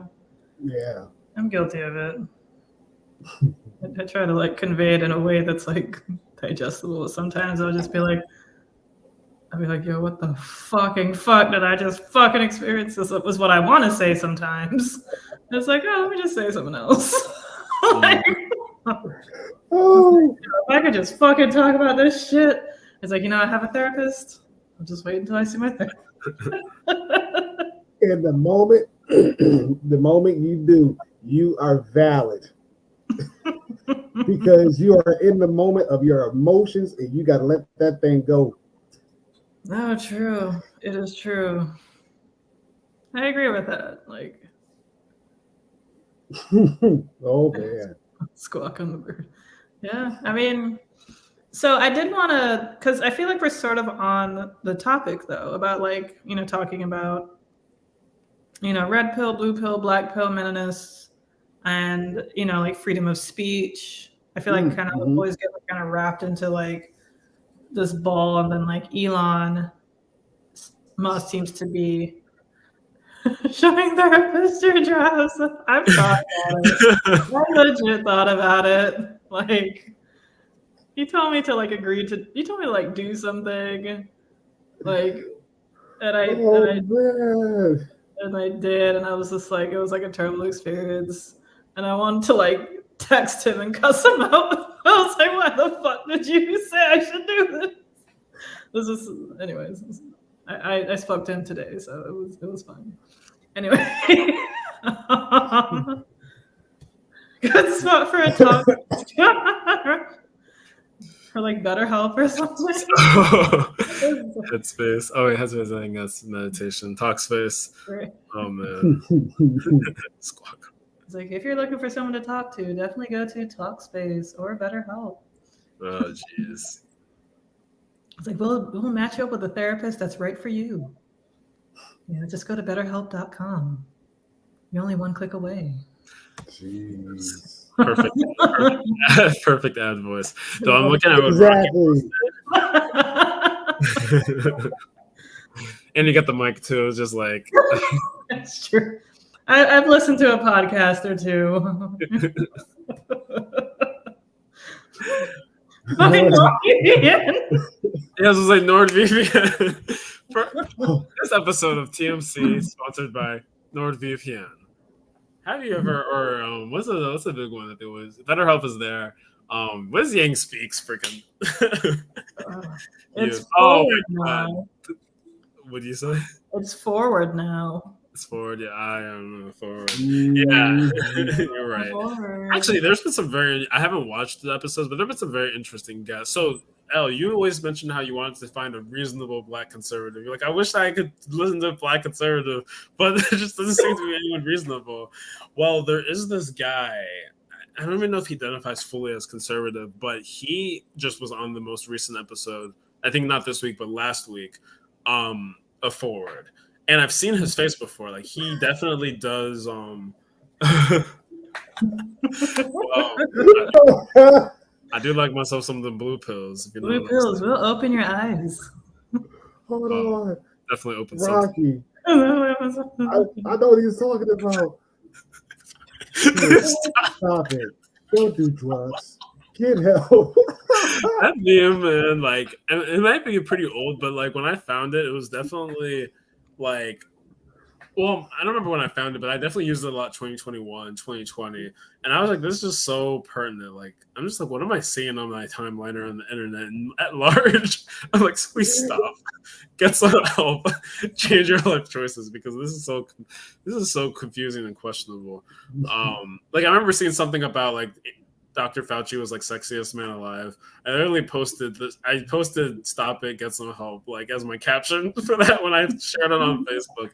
Yeah. I'm guilty of it. I try to like convey it in a way that's like digestible. Sometimes I'll be like, yo, what the fucking fuck did I just fucking experience? This was what I want to say sometimes. And it's like, oh, let me just say something else. Like, if I could just fucking talk about this shit. It's like, you know, I have a therapist. I'll just wait until I see my therapist. And the moment you do, you are valid. Because you are in the moment of your emotions and you got to let that thing go. No, true. It is true. I agree with that. Like, oh man. Squawk on the bird. Yeah. I mean, so I did want to, because I feel like we're sort of on the topic though, about like, you know, talking about, you know, red pill, blue pill, black pill, Menonists, and, you know, like freedom of speech. I feel like kind of always get like, kind of wrapped into like this ball, and then like Elon Musk seems to be showing therapist your dress. I've thought about it. I legit thought about it. Like, he told me to like do something. Like, and I man. and I did, and I was just like, it was like a terrible experience, and I wanted to like text him and cuss him out. I was like, why the fuck did you say I should do this? This is, anyways. I spoke to him today, so it was fine. Anyway, good spot for a talk. For like BetterHelp or something. Headspace. Oh, wait, Headspace. I think that's meditation. Talkspace. Right. Oh man. Squawk. It's like if you're looking for someone to talk to, definitely go to Talkspace or BetterHelp. Oh jeez. It's like we'll match you up with a therapist that's right for you. Yeah, just go to BetterHelp.com. You're only one click away. Jeez. Perfect ad voice. So I'm looking at what Exactly. and you got the mic too. It's just like That's true. I've listened to a podcast or two. Yeah, this was like NordVPN. This episode of TMC sponsored by NordVPN. Have you ever, or what's the big one that there was? BetterHelp is there. What is Yang Speaks freaking? It's oh forward my god! now. What do you say? It's forward now. It's forward. Yeah, I am forward. Yeah, you're right. Forward. Actually, there's been some I haven't watched the episodes, but there've been some very interesting guests. So, Elle, you always mentioned how you wanted to find a reasonable Black conservative. You're like, I wish I could listen to a Black conservative, but there just doesn't seem to be anyone reasonable. Well, there is this guy. I don't even know if he identifies fully as conservative, but he just was on the most recent episode. I think not this week, but last week, of Forward. And I've seen his face before. Like he definitely does. I do like myself some of the blue pills. If you blue pills will open your eyes. Hold on. Definitely open Rocky. I know what he's talking about. Stop it. Don't do drugs. Get help. That meme, man, like it might be pretty old, but like when I found it, it was definitely like, well, I don't remember when I found it, but I definitely used it a lot 2021, 2020. And I was like, this is just so pertinent. Like, I'm just like, what am I seeing on my timeline or on the internet and at large? I'm like, please stop. Get some help. Change your life choices because this is so confusing and questionable. Like I remember seeing something about like Dr. Fauci was like sexiest man alive. I literally posted this. I posted "Stop it, get some help" like as my caption for that when I shared it on Facebook.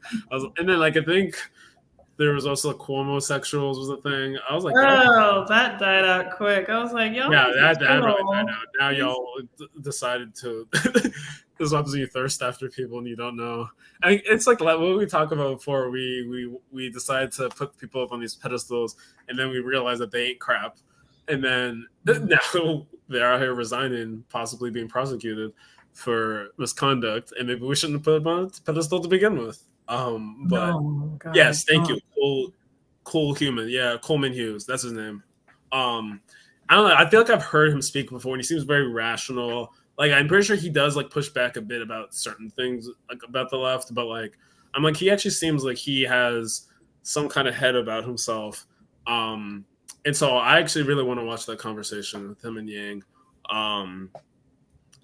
And then like I think there was also Cuomo-sexuals was a thing. I was like, oh, that died out quick. I was like, y'all. Yeah, that really died out. Now y'all decided to. This happens when you thirst after people and you don't know. I mean, it's like what we talked about before. We decided to put people up on these pedestals, and then we realized that they ain't crap. And then now they're out here resigning, possibly being prosecuted for misconduct, and maybe we shouldn't put them on a pedestal to begin with. But yes, thank you, cool human. Yeah, Coleman Hughes, that's his name. I don't know. I feel like I've heard him speak before, and he seems very rational. Like I'm pretty sure he does like push back a bit about certain things, like about the left. But like I'm like he actually seems like he has some kind of head about himself. And so I actually really want to watch that conversation with him and Yang. I'm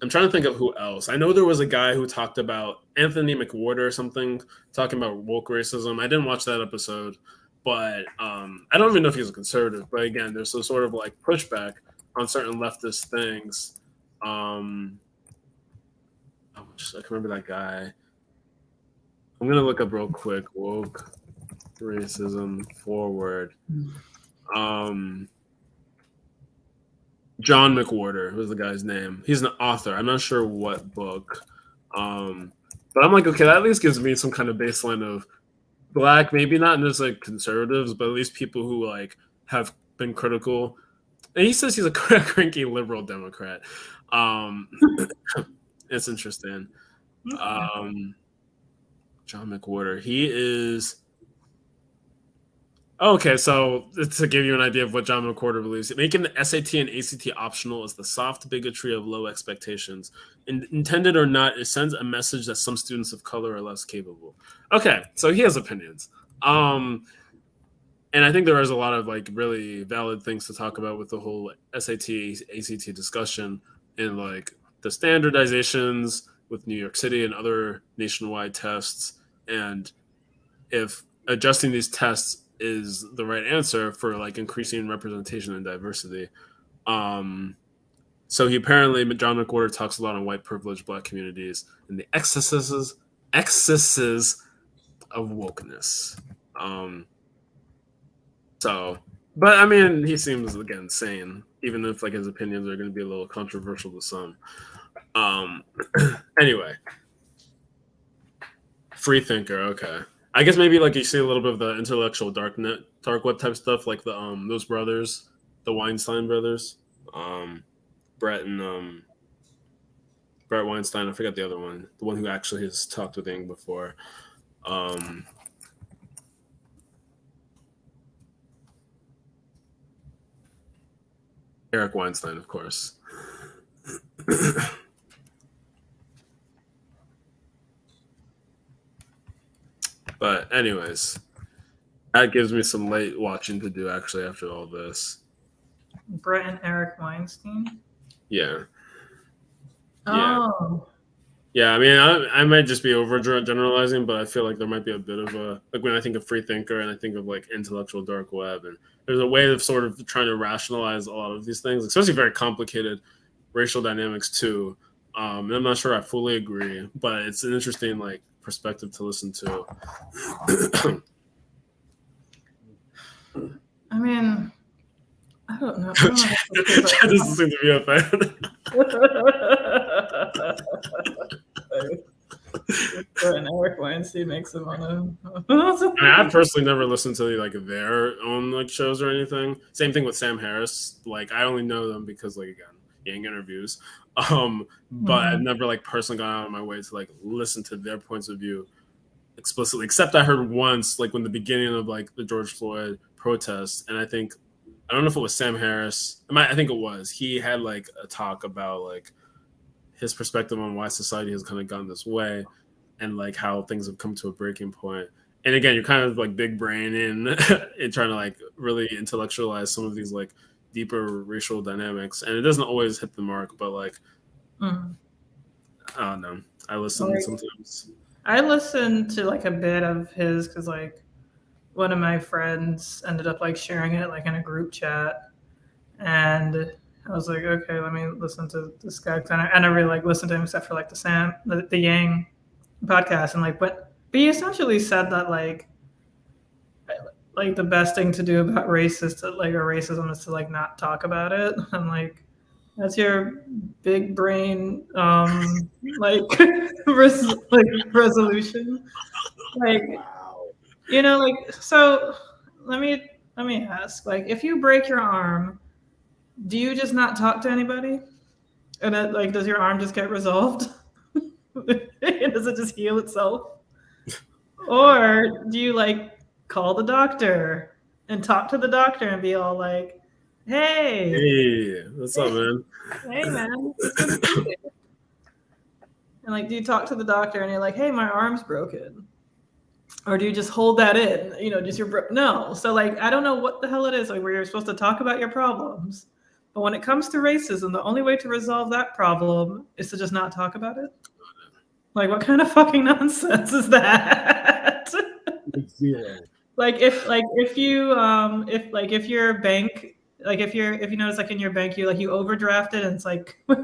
trying to think of who else. I know there was a guy who talked about Anthony McWhorter or something, talking about woke racism. I didn't watch that episode, but I don't even know if he's a conservative. But again, there's some sort of like pushback on certain leftist things. I can remember that guy. I'm going to look up real quick. Woke racism forward. John McWhorter was the guy's name. He's an author. I'm not sure what book. But I'm like, okay, that at least gives me some kind of baseline of Black, maybe not just like conservatives, but at least people who like have been critical. And he says he's a cranky liberal Democrat. It's interesting. John McWhorter. He is Okay, so to give you an idea of what John McWhorter believes, making the SAT and ACT optional is the soft bigotry of low expectations. Intended or not, it sends a message that some students of color are less capable. Okay, so he has opinions. And I think there is a lot of like really valid things to talk about with the whole SAT, ACT discussion and like the standardizations with New York City and other nationwide tests, and if adjusting these tests is the right answer for like increasing representation and diversity. Um, so he apparently John McWhorter talks a lot on white privileged black communities and the excesses of wokeness. Um, so, but I mean, he seems again sane, even if like his opinions are going to be a little controversial to some. Um, anyway, free thinker. Okay, I guess maybe like you see a little bit of the intellectual dark web type stuff, like the those brothers, the Weinstein brothers, Brett and Brett Weinstein. I forgot the other one, the one who actually has talked with Ing before. Eric Weinstein, of course. But anyways, that gives me some late watching to do actually after all this. Brett and Eric Weinstein. Yeah. Oh. Yeah, I mean, I might just be over generalizing, but I feel like there might be a bit of a like when I think of free thinker and I think of like intellectual dark web, and there's a way of sort of trying to rationalize a lot of these things, especially very complicated racial dynamics too. And I'm not sure I fully agree, but it's an interesting like perspective to listen to. I mean, I don't know. Chad doesn't seem to be a fan. And Eric Weinstein makes him on a. I personally never listened to like their own like shows or anything. Same thing with Sam Harris. Like I only know them because like again, Yang interviews. But I've never like personally gone out of my way to like listen to their points of view explicitly, except I heard once like when the beginning of like the George Floyd protests, and I don't know if it was Sam Harris. I think it was. He had like a talk about like his perspective on why society has kind of gone this way and like how things have come to a breaking point. And again, you're kind of like big brain in trying to like really intellectualize some of these like deeper racial dynamics. And it doesn't always hit the mark, but like, I don't know. I listen sometimes. I listened to like a bit of his because like one of my friends ended up like sharing it like in a group chat, and I was like, okay, let me listen to this guy. I never really like listened to him except for like the Yang podcast, and like, but he essentially said that like the best thing to do about racism is to like not talk about it. I'm like, that's your big brain like resolution, like like so. Let me ask, like, if you break your arm, do you just not talk to anybody? And it, like, does your arm just get resolved? Does it just heal itself? Or do you like call the doctor and talk to the doctor and be all like, hey, what's up, man? Hey, man. And like, do you talk to the doctor and you're like, hey, my arm's broken? Or do you just hold that in? Just no. So like, I don't know what the hell it is, like where you're supposed to talk about your problems. But when it comes to racism, the only way to resolve that problem is to just not talk about it. Like, what kind of fucking nonsense is that? Zero. Like if you bank, like if you notice like in your bank you overdrafted and it's like on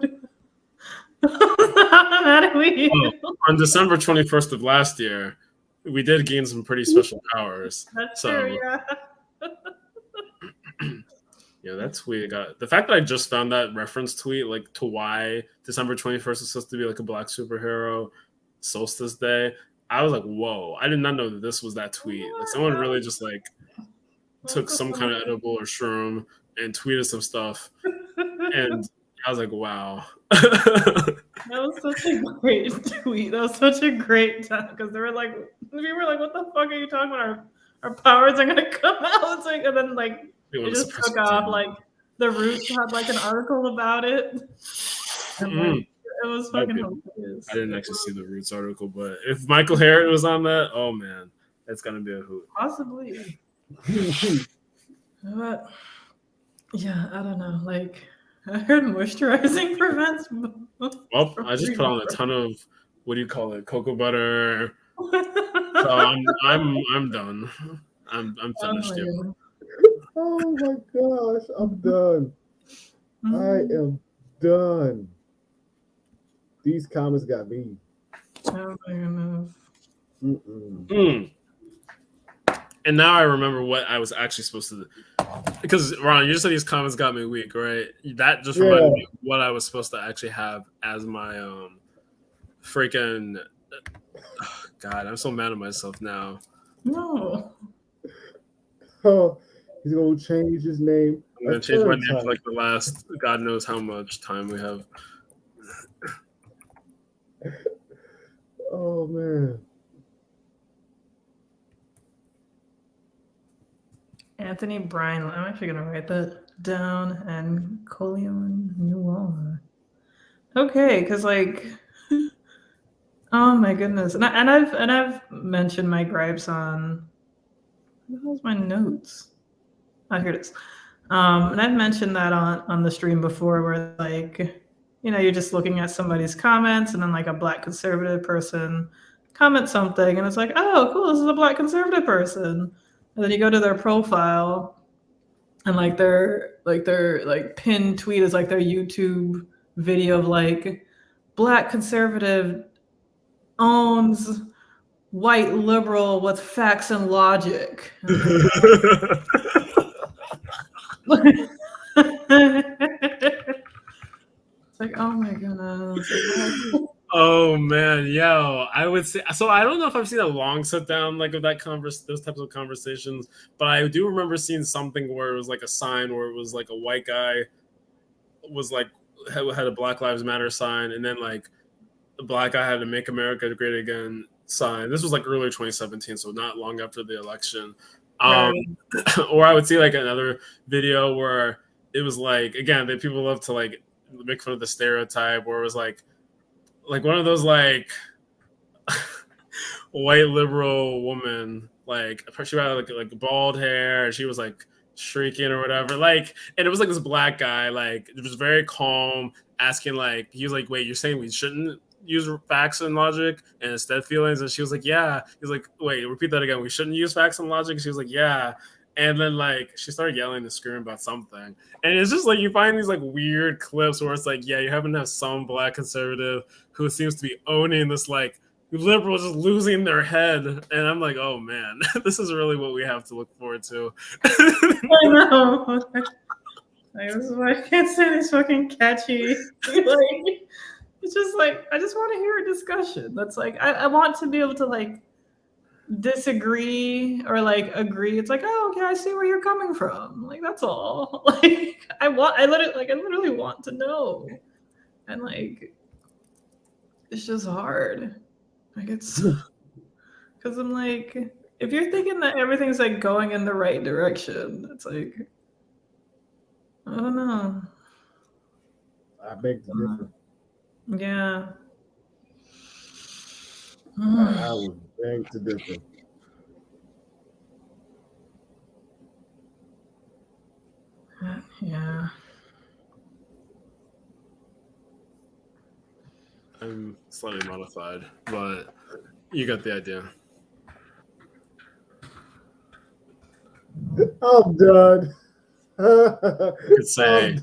December 21st of last year, we did gain some pretty special powers. That's true, yeah. Yeah, that tweet got the fact that I just found that reference tweet like to why December 21st is supposed to be like a black superhero solstice day. I was like, whoa, I did not know that this was that tweet. Like someone really just like took some kind of edible or shroom and tweeted some stuff. And I was like, wow. That was such a great tweet. That was such a great time because we were like, what the fuck are you talking about? our powers are gonna come out. It's like, and then like You it want to just suppress took your off. TV. Like the Roots had like an article about it, and like it was Might fucking be. hilarious. I didn't actually see the Roots article, but if Michael Harris was on that, oh man, it's gonna be a hoot. Possibly, but yeah, I don't know. Like I heard moisturizing prevents. Well, I just put on a ton of what do you call it, cocoa butter. So I'm done. I'm finished. Yeah. Oh my gosh, I'm done. I am done. These comments got me. Oh my goodness. Mm. And now I remember what I was actually supposed to do. Because Ron, you just said these comments got me weak, right? That just reminded me of what I was supposed to actually have as my freaking God, I'm so mad at myself now. No. Oh, he's gonna change his name. I'm gonna change my name to like the last God knows how much time we have. Oh man. Anthony Bryan. I'm actually gonna write that down. And Coleon Noir. Okay, because like, oh my goodness, and I've mentioned my gripes on. What the hell's my notes? Oh, here it is. And I've mentioned that on the stream before, where like, you know, you're just looking at somebody's comments, and then like a Black conservative person comments something, and it's like, oh, cool, this is a Black conservative person, and then you go to their profile, and like their pinned tweet is like their YouTube video of like Black conservative owns white liberal with facts and logic. It's like, oh my goodness. Oh man, yo, I would say so. I don't know if I've seen a long sit down like of that those types of conversations, but I do remember seeing something where it was like a sign where it was like a white guy was like had a Black Lives Matter sign, and then like the black guy had a Make America Great Again sign. This was like early 2017, so not long after the election. Right. Or I would see like another video where it was like, again, that people love to like make fun of the stereotype, where it was like one of those like white liberal woman, like she had like bald hair, and she was like shrieking or whatever, like, and it was like this black guy, like it was very calm, asking like, he was like, wait, you're saying we shouldn't use facts and logic and instead feelings? And she was like, yeah. He's like, wait, repeat that again, we shouldn't use facts and logic? And she was like, yeah. And then like she started yelling and screaming about something, and it's just like you find these like weird clips where it's like, yeah, you happen to have some Black conservative who seems to be owning this like liberal just losing their head, and I'm like, oh man, this is really what we have to look forward to. I know. I can't say these fucking catchy. Like, it's just like I just want to hear a discussion. That's like I want to be able to like disagree or like agree. It's like, oh, okay, I see where you're coming from. Like that's all. Like I literally want to know, and like it's just hard. Like it's because I'm like, if you're thinking that everything's like going in the right direction, it's like I don't know. I beg to differ. Yeah. I would beg to differ. Yeah. I'm slightly modified, but you got the idea. I'm done. You could say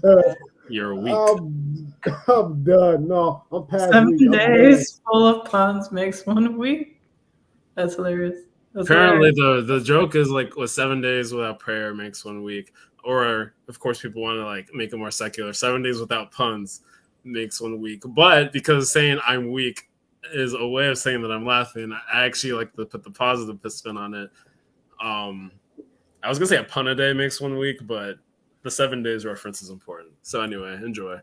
you're weak. I'm done. No, I'm past 7 week. days full of puns makes 1 week. That's hilarious. Apparently, the joke is like, well, 7 days without prayer makes 1 week. Or, of course, people want to like make it more secular. 7 days without puns makes 1 week. But because saying I'm weak is a way of saying that I'm laughing, I actually like to put the positive spin on it. I was gonna say a pun a day makes 1 week, but the 7 days reference is important. So anyway, enjoy.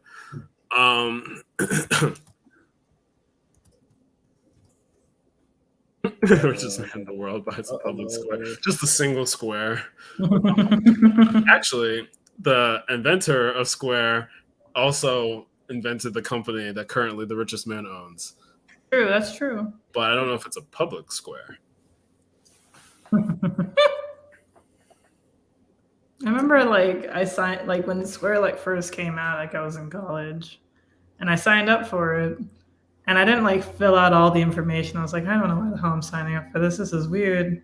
Richest man in the world buys a public square. Just a single square. Actually, the inventor of Square also invented the company that currently the richest man owns. True, that's true. But I don't know if it's a public square. I remember like I signed like when Square like first came out, like I was in college and I signed up for it and I didn't like fill out all the information. I was like, I don't know why the hell I'm signing up for this. This is weird.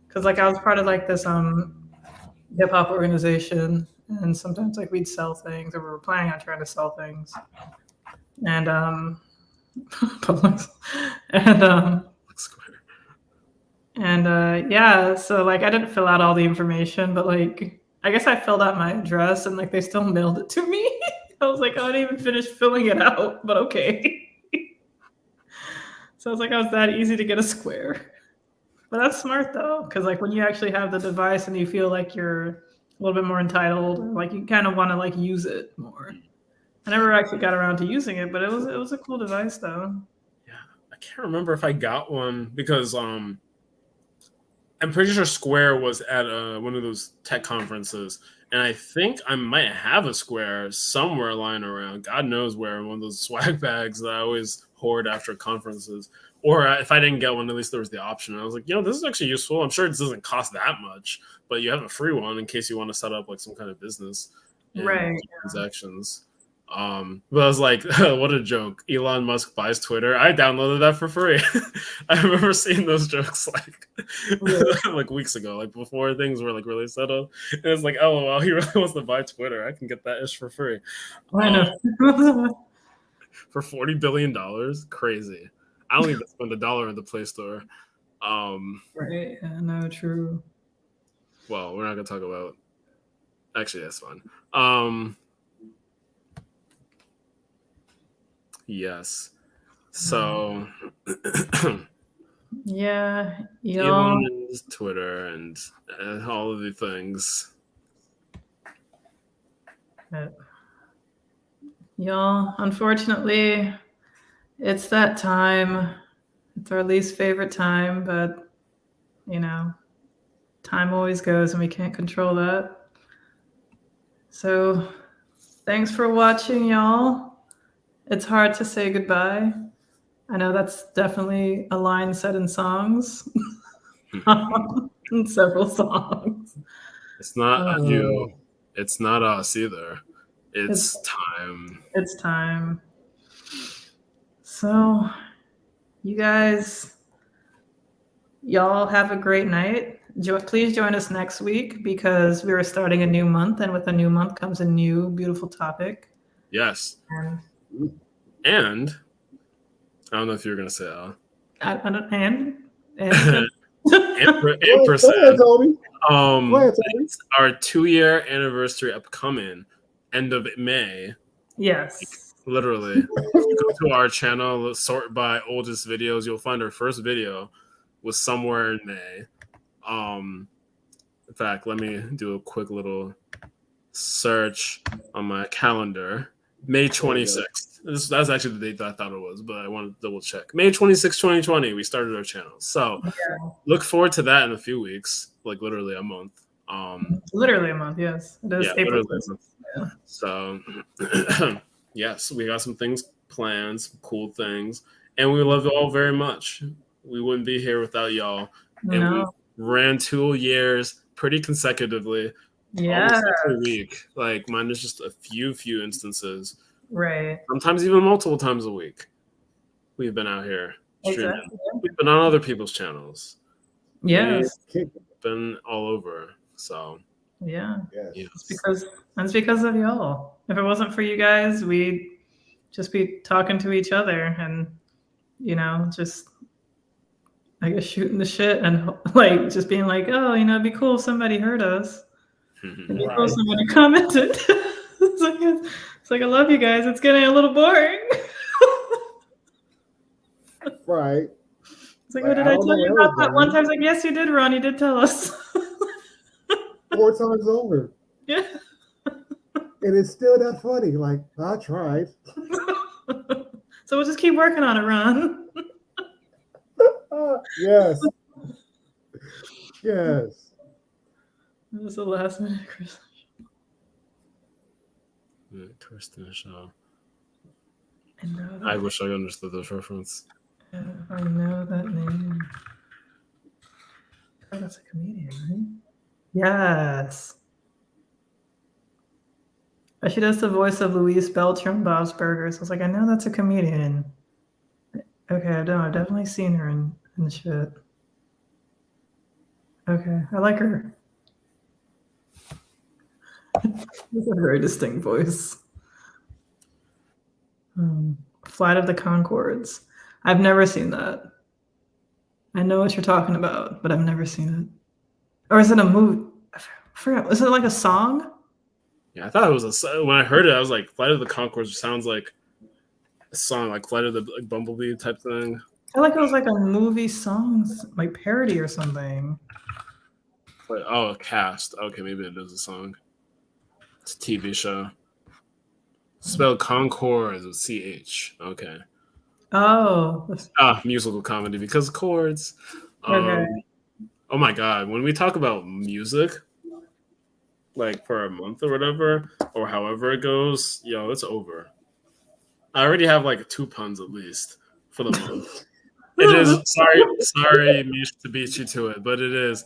Cause like I was part of like this hip hop organization and sometimes like we'd sell things or we were planning on trying to sell things. And Publix. And Square. And yeah, so like I didn't fill out all the information, but like I guess I filled out my address and like they still mailed it to me. I was like, I didn't even finish filling it out, but okay. So it's like I was that easy to get a Square. But that's smart though, because like when you actually have the device and you feel like you're a little bit more entitled, or like you kind of want to like use it more. I never actually got around to using it, but it was a cool device though. Yeah, I can't remember if I got one because I'm pretty sure Square was at one of those tech conferences, and I think I might have a Square somewhere lying around. God knows where, in one of those swag bags that I always hoard after conferences. Or if I didn't get one, at least there was the option. And I was like, this is actually useful. I'm sure it doesn't cost that much, but you have a free one in case you want to set up like some kind of business transactions. But I was like, what a joke. Elon Musk buys Twitter. I downloaded that for free. I remember seeing those jokes like weeks ago, like before things were like really settled. And it's like, oh, well, he really wants to buy Twitter. I can get that ish for free. I know. For $40 billion? Crazy. I don't even spend $1 in the Play Store. Right. Yeah, no, true. Well, we're not going to talk about... Actually, that's fun. Yes. So... yeah. Elon and Twitter and all of the things. Y'all, unfortunately, it's that time. It's our least favorite time, but, time always goes and we can't control that. So, thanks for watching, y'all. It's hard to say goodbye. I know that's definitely a line said in songs. In several songs. It's not you. It's not us either. It's time. It's time. So, you guys, y'all have a great night. Please join us next week because we are starting a new month, and with a new month comes a new beautiful topic. Yes. And I don't know if you were going to say it's our 2-year anniversary upcoming, end of May. Yes. Like, literally. If you go to our channel, sort by oldest videos, you'll find our first video was somewhere in May. In fact, let me do a quick little search on my calendar. May 26th. That's actually the date that I thought it was, but I wanted to double check. May 26, 2020, we started our channel. So look forward to that in a few weeks, like literally a month. Literally a month, yes. It is April. Yeah. So yes, we got some things planned, some cool things, and we love you all very much. We wouldn't be here without y'all. And we ran 2 years pretty consecutively. Yeah. Every week. Like mine is just a few instances. Right. Sometimes even multiple times a week. We've been out here streaming. Exactly. We've been on other people's channels. Yes. We've been all over. So yeah. It's because of y'all. If it wasn't for you guys, we'd just be talking to each other and just I guess shooting the shit and like just being like, oh, it'd be cool if somebody heard us. It'd be cool if somebody commented. It's like I love you guys. It's getting a little boring. Right. It's like, what did I tell you about that one time? It's like, yes, you did, Ron. You did tell us. 4 times over. Yeah. And it's still that funny. Like, I tried. So we'll just keep working on it, Ron. Yes. Yes. It was the last minute Christmas. Kristen Shaw. I know that. I wish I understood this reference. I know that name. Oh, that's a comedian, right? Yes. She does the voice of Louise Belcher on Bob's Burgers. I was like, I know that's a comedian. Okay, I've definitely seen her in the shit. Okay, I like her. It's a very distinct voice. Flight of the Conchords. I've never seen that. I know what you're talking about, but I've never seen it. Or is it a movie? I forgot. Is it like a song? Yeah, I thought it was when I heard it, I was like, Flight of the Conchords sounds like a song, like Flight of the Bumblebee type thing. I feel like it was like a movie songs, like parody or something. But, oh, cast. Okay, maybe it is a song. It's a TV show. Spelled Conchords with CH. Okay. Oh. Musical comedy because chords. Okay. Oh my god, when we talk about music, like for a month or whatever, or however it goes, it's over. I already have like 2 puns at least for the month. It is sorry, Mish, to beat you to it, but it is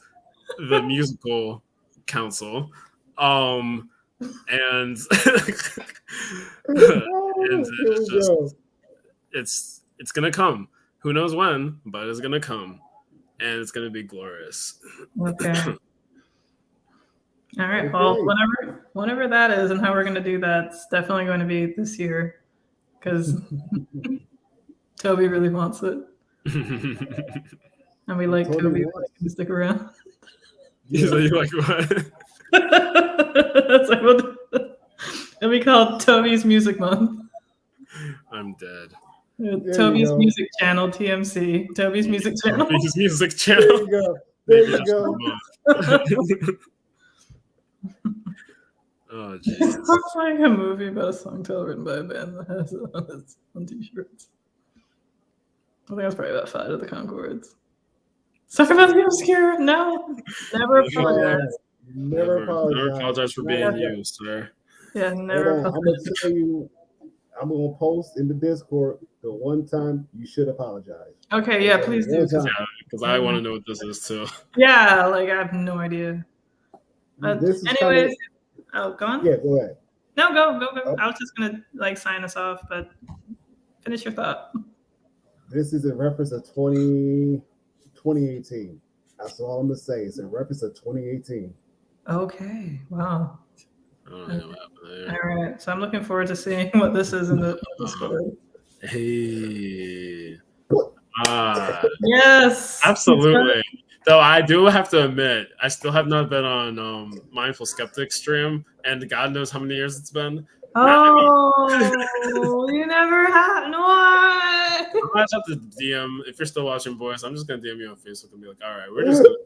the musical council. And and it's just it's gonna come. Who knows when, but it's gonna come. And it's gonna be glorious. Okay. All right. Well, whenever that is and how we're gonna do that, it's definitely going to be this year. Because Toby really wants it. And we like Toby to stick around. Yeah. So you like what? That's like it'll be called Toby's Music Month. I'm dead. Toby's Music Channel, TMC. Toby's Music Channel. Toby's Music Channel. There you go. Oh, jeez. It's like a movie about a song title written by a band that has it on t-shirts. I think that's probably about Flight of the Conchords. Sorry about the obscure. No, never apologize. Never apologize for being you, sir. Yeah, never apologize. I'm gonna tell you. I'm gonna post in the Discord the one time you should apologize. Okay, yeah, please do. Because I want to know what this is too. Yeah, like I have no idea. Anyways, go on. Yeah, go ahead. No, go. Oh. I was just gonna sign us off, but finish your thought. This is in reference to 2018. That's all I'm gonna say. It's in reference to 2018. Okay. Wow. I don't know what happened there. All right. So I'm looking forward to seeing what this is in the Discord. Hey. Yes. Absolutely. Though I do have to admit, I still have not been on Mindful Skeptic stream, and God knows how many years it's been. Oh, you never have. No. I might have to DM. If you're still watching, boys, I'm just gonna DM you on Facebook and be like, all right, we're just gonna.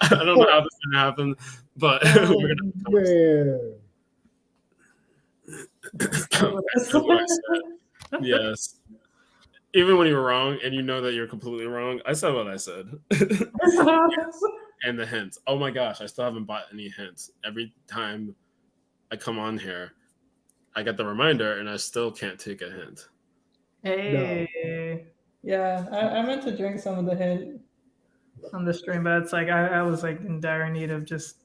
I don't know how this is gonna happen, but we're gonna. Yes. Even when you're wrong and you know that you're completely wrong, I said what I said. And the hints. Oh my gosh, I still haven't bought any hints. Every time I come on here, I get the reminder and I still can't take a hint. Hey. No. Yeah, I meant to drink some of the hint on the stream, but it's like I was in dire need of just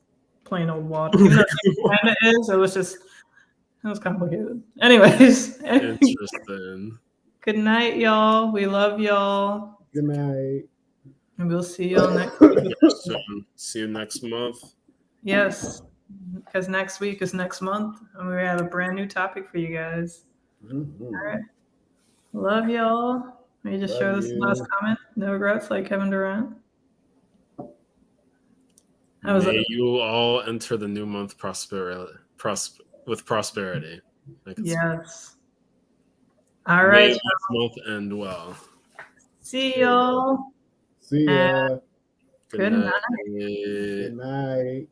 plain old water. Even though it kind of is, it was complicated. Anyways. Interesting. Good night, y'all. We love y'all. Good night. And we'll see y'all next week. See you next month. Yes, because next week is next month, and we have a brand new topic for you guys. Mm-hmm. All right. Love y'all. Let me just show this last comment. No regrets, like Kevin Durant. May you all enter the new month with prosperity. Yes. All right. May this month end well. See y'all. See ya. Good night. Good night.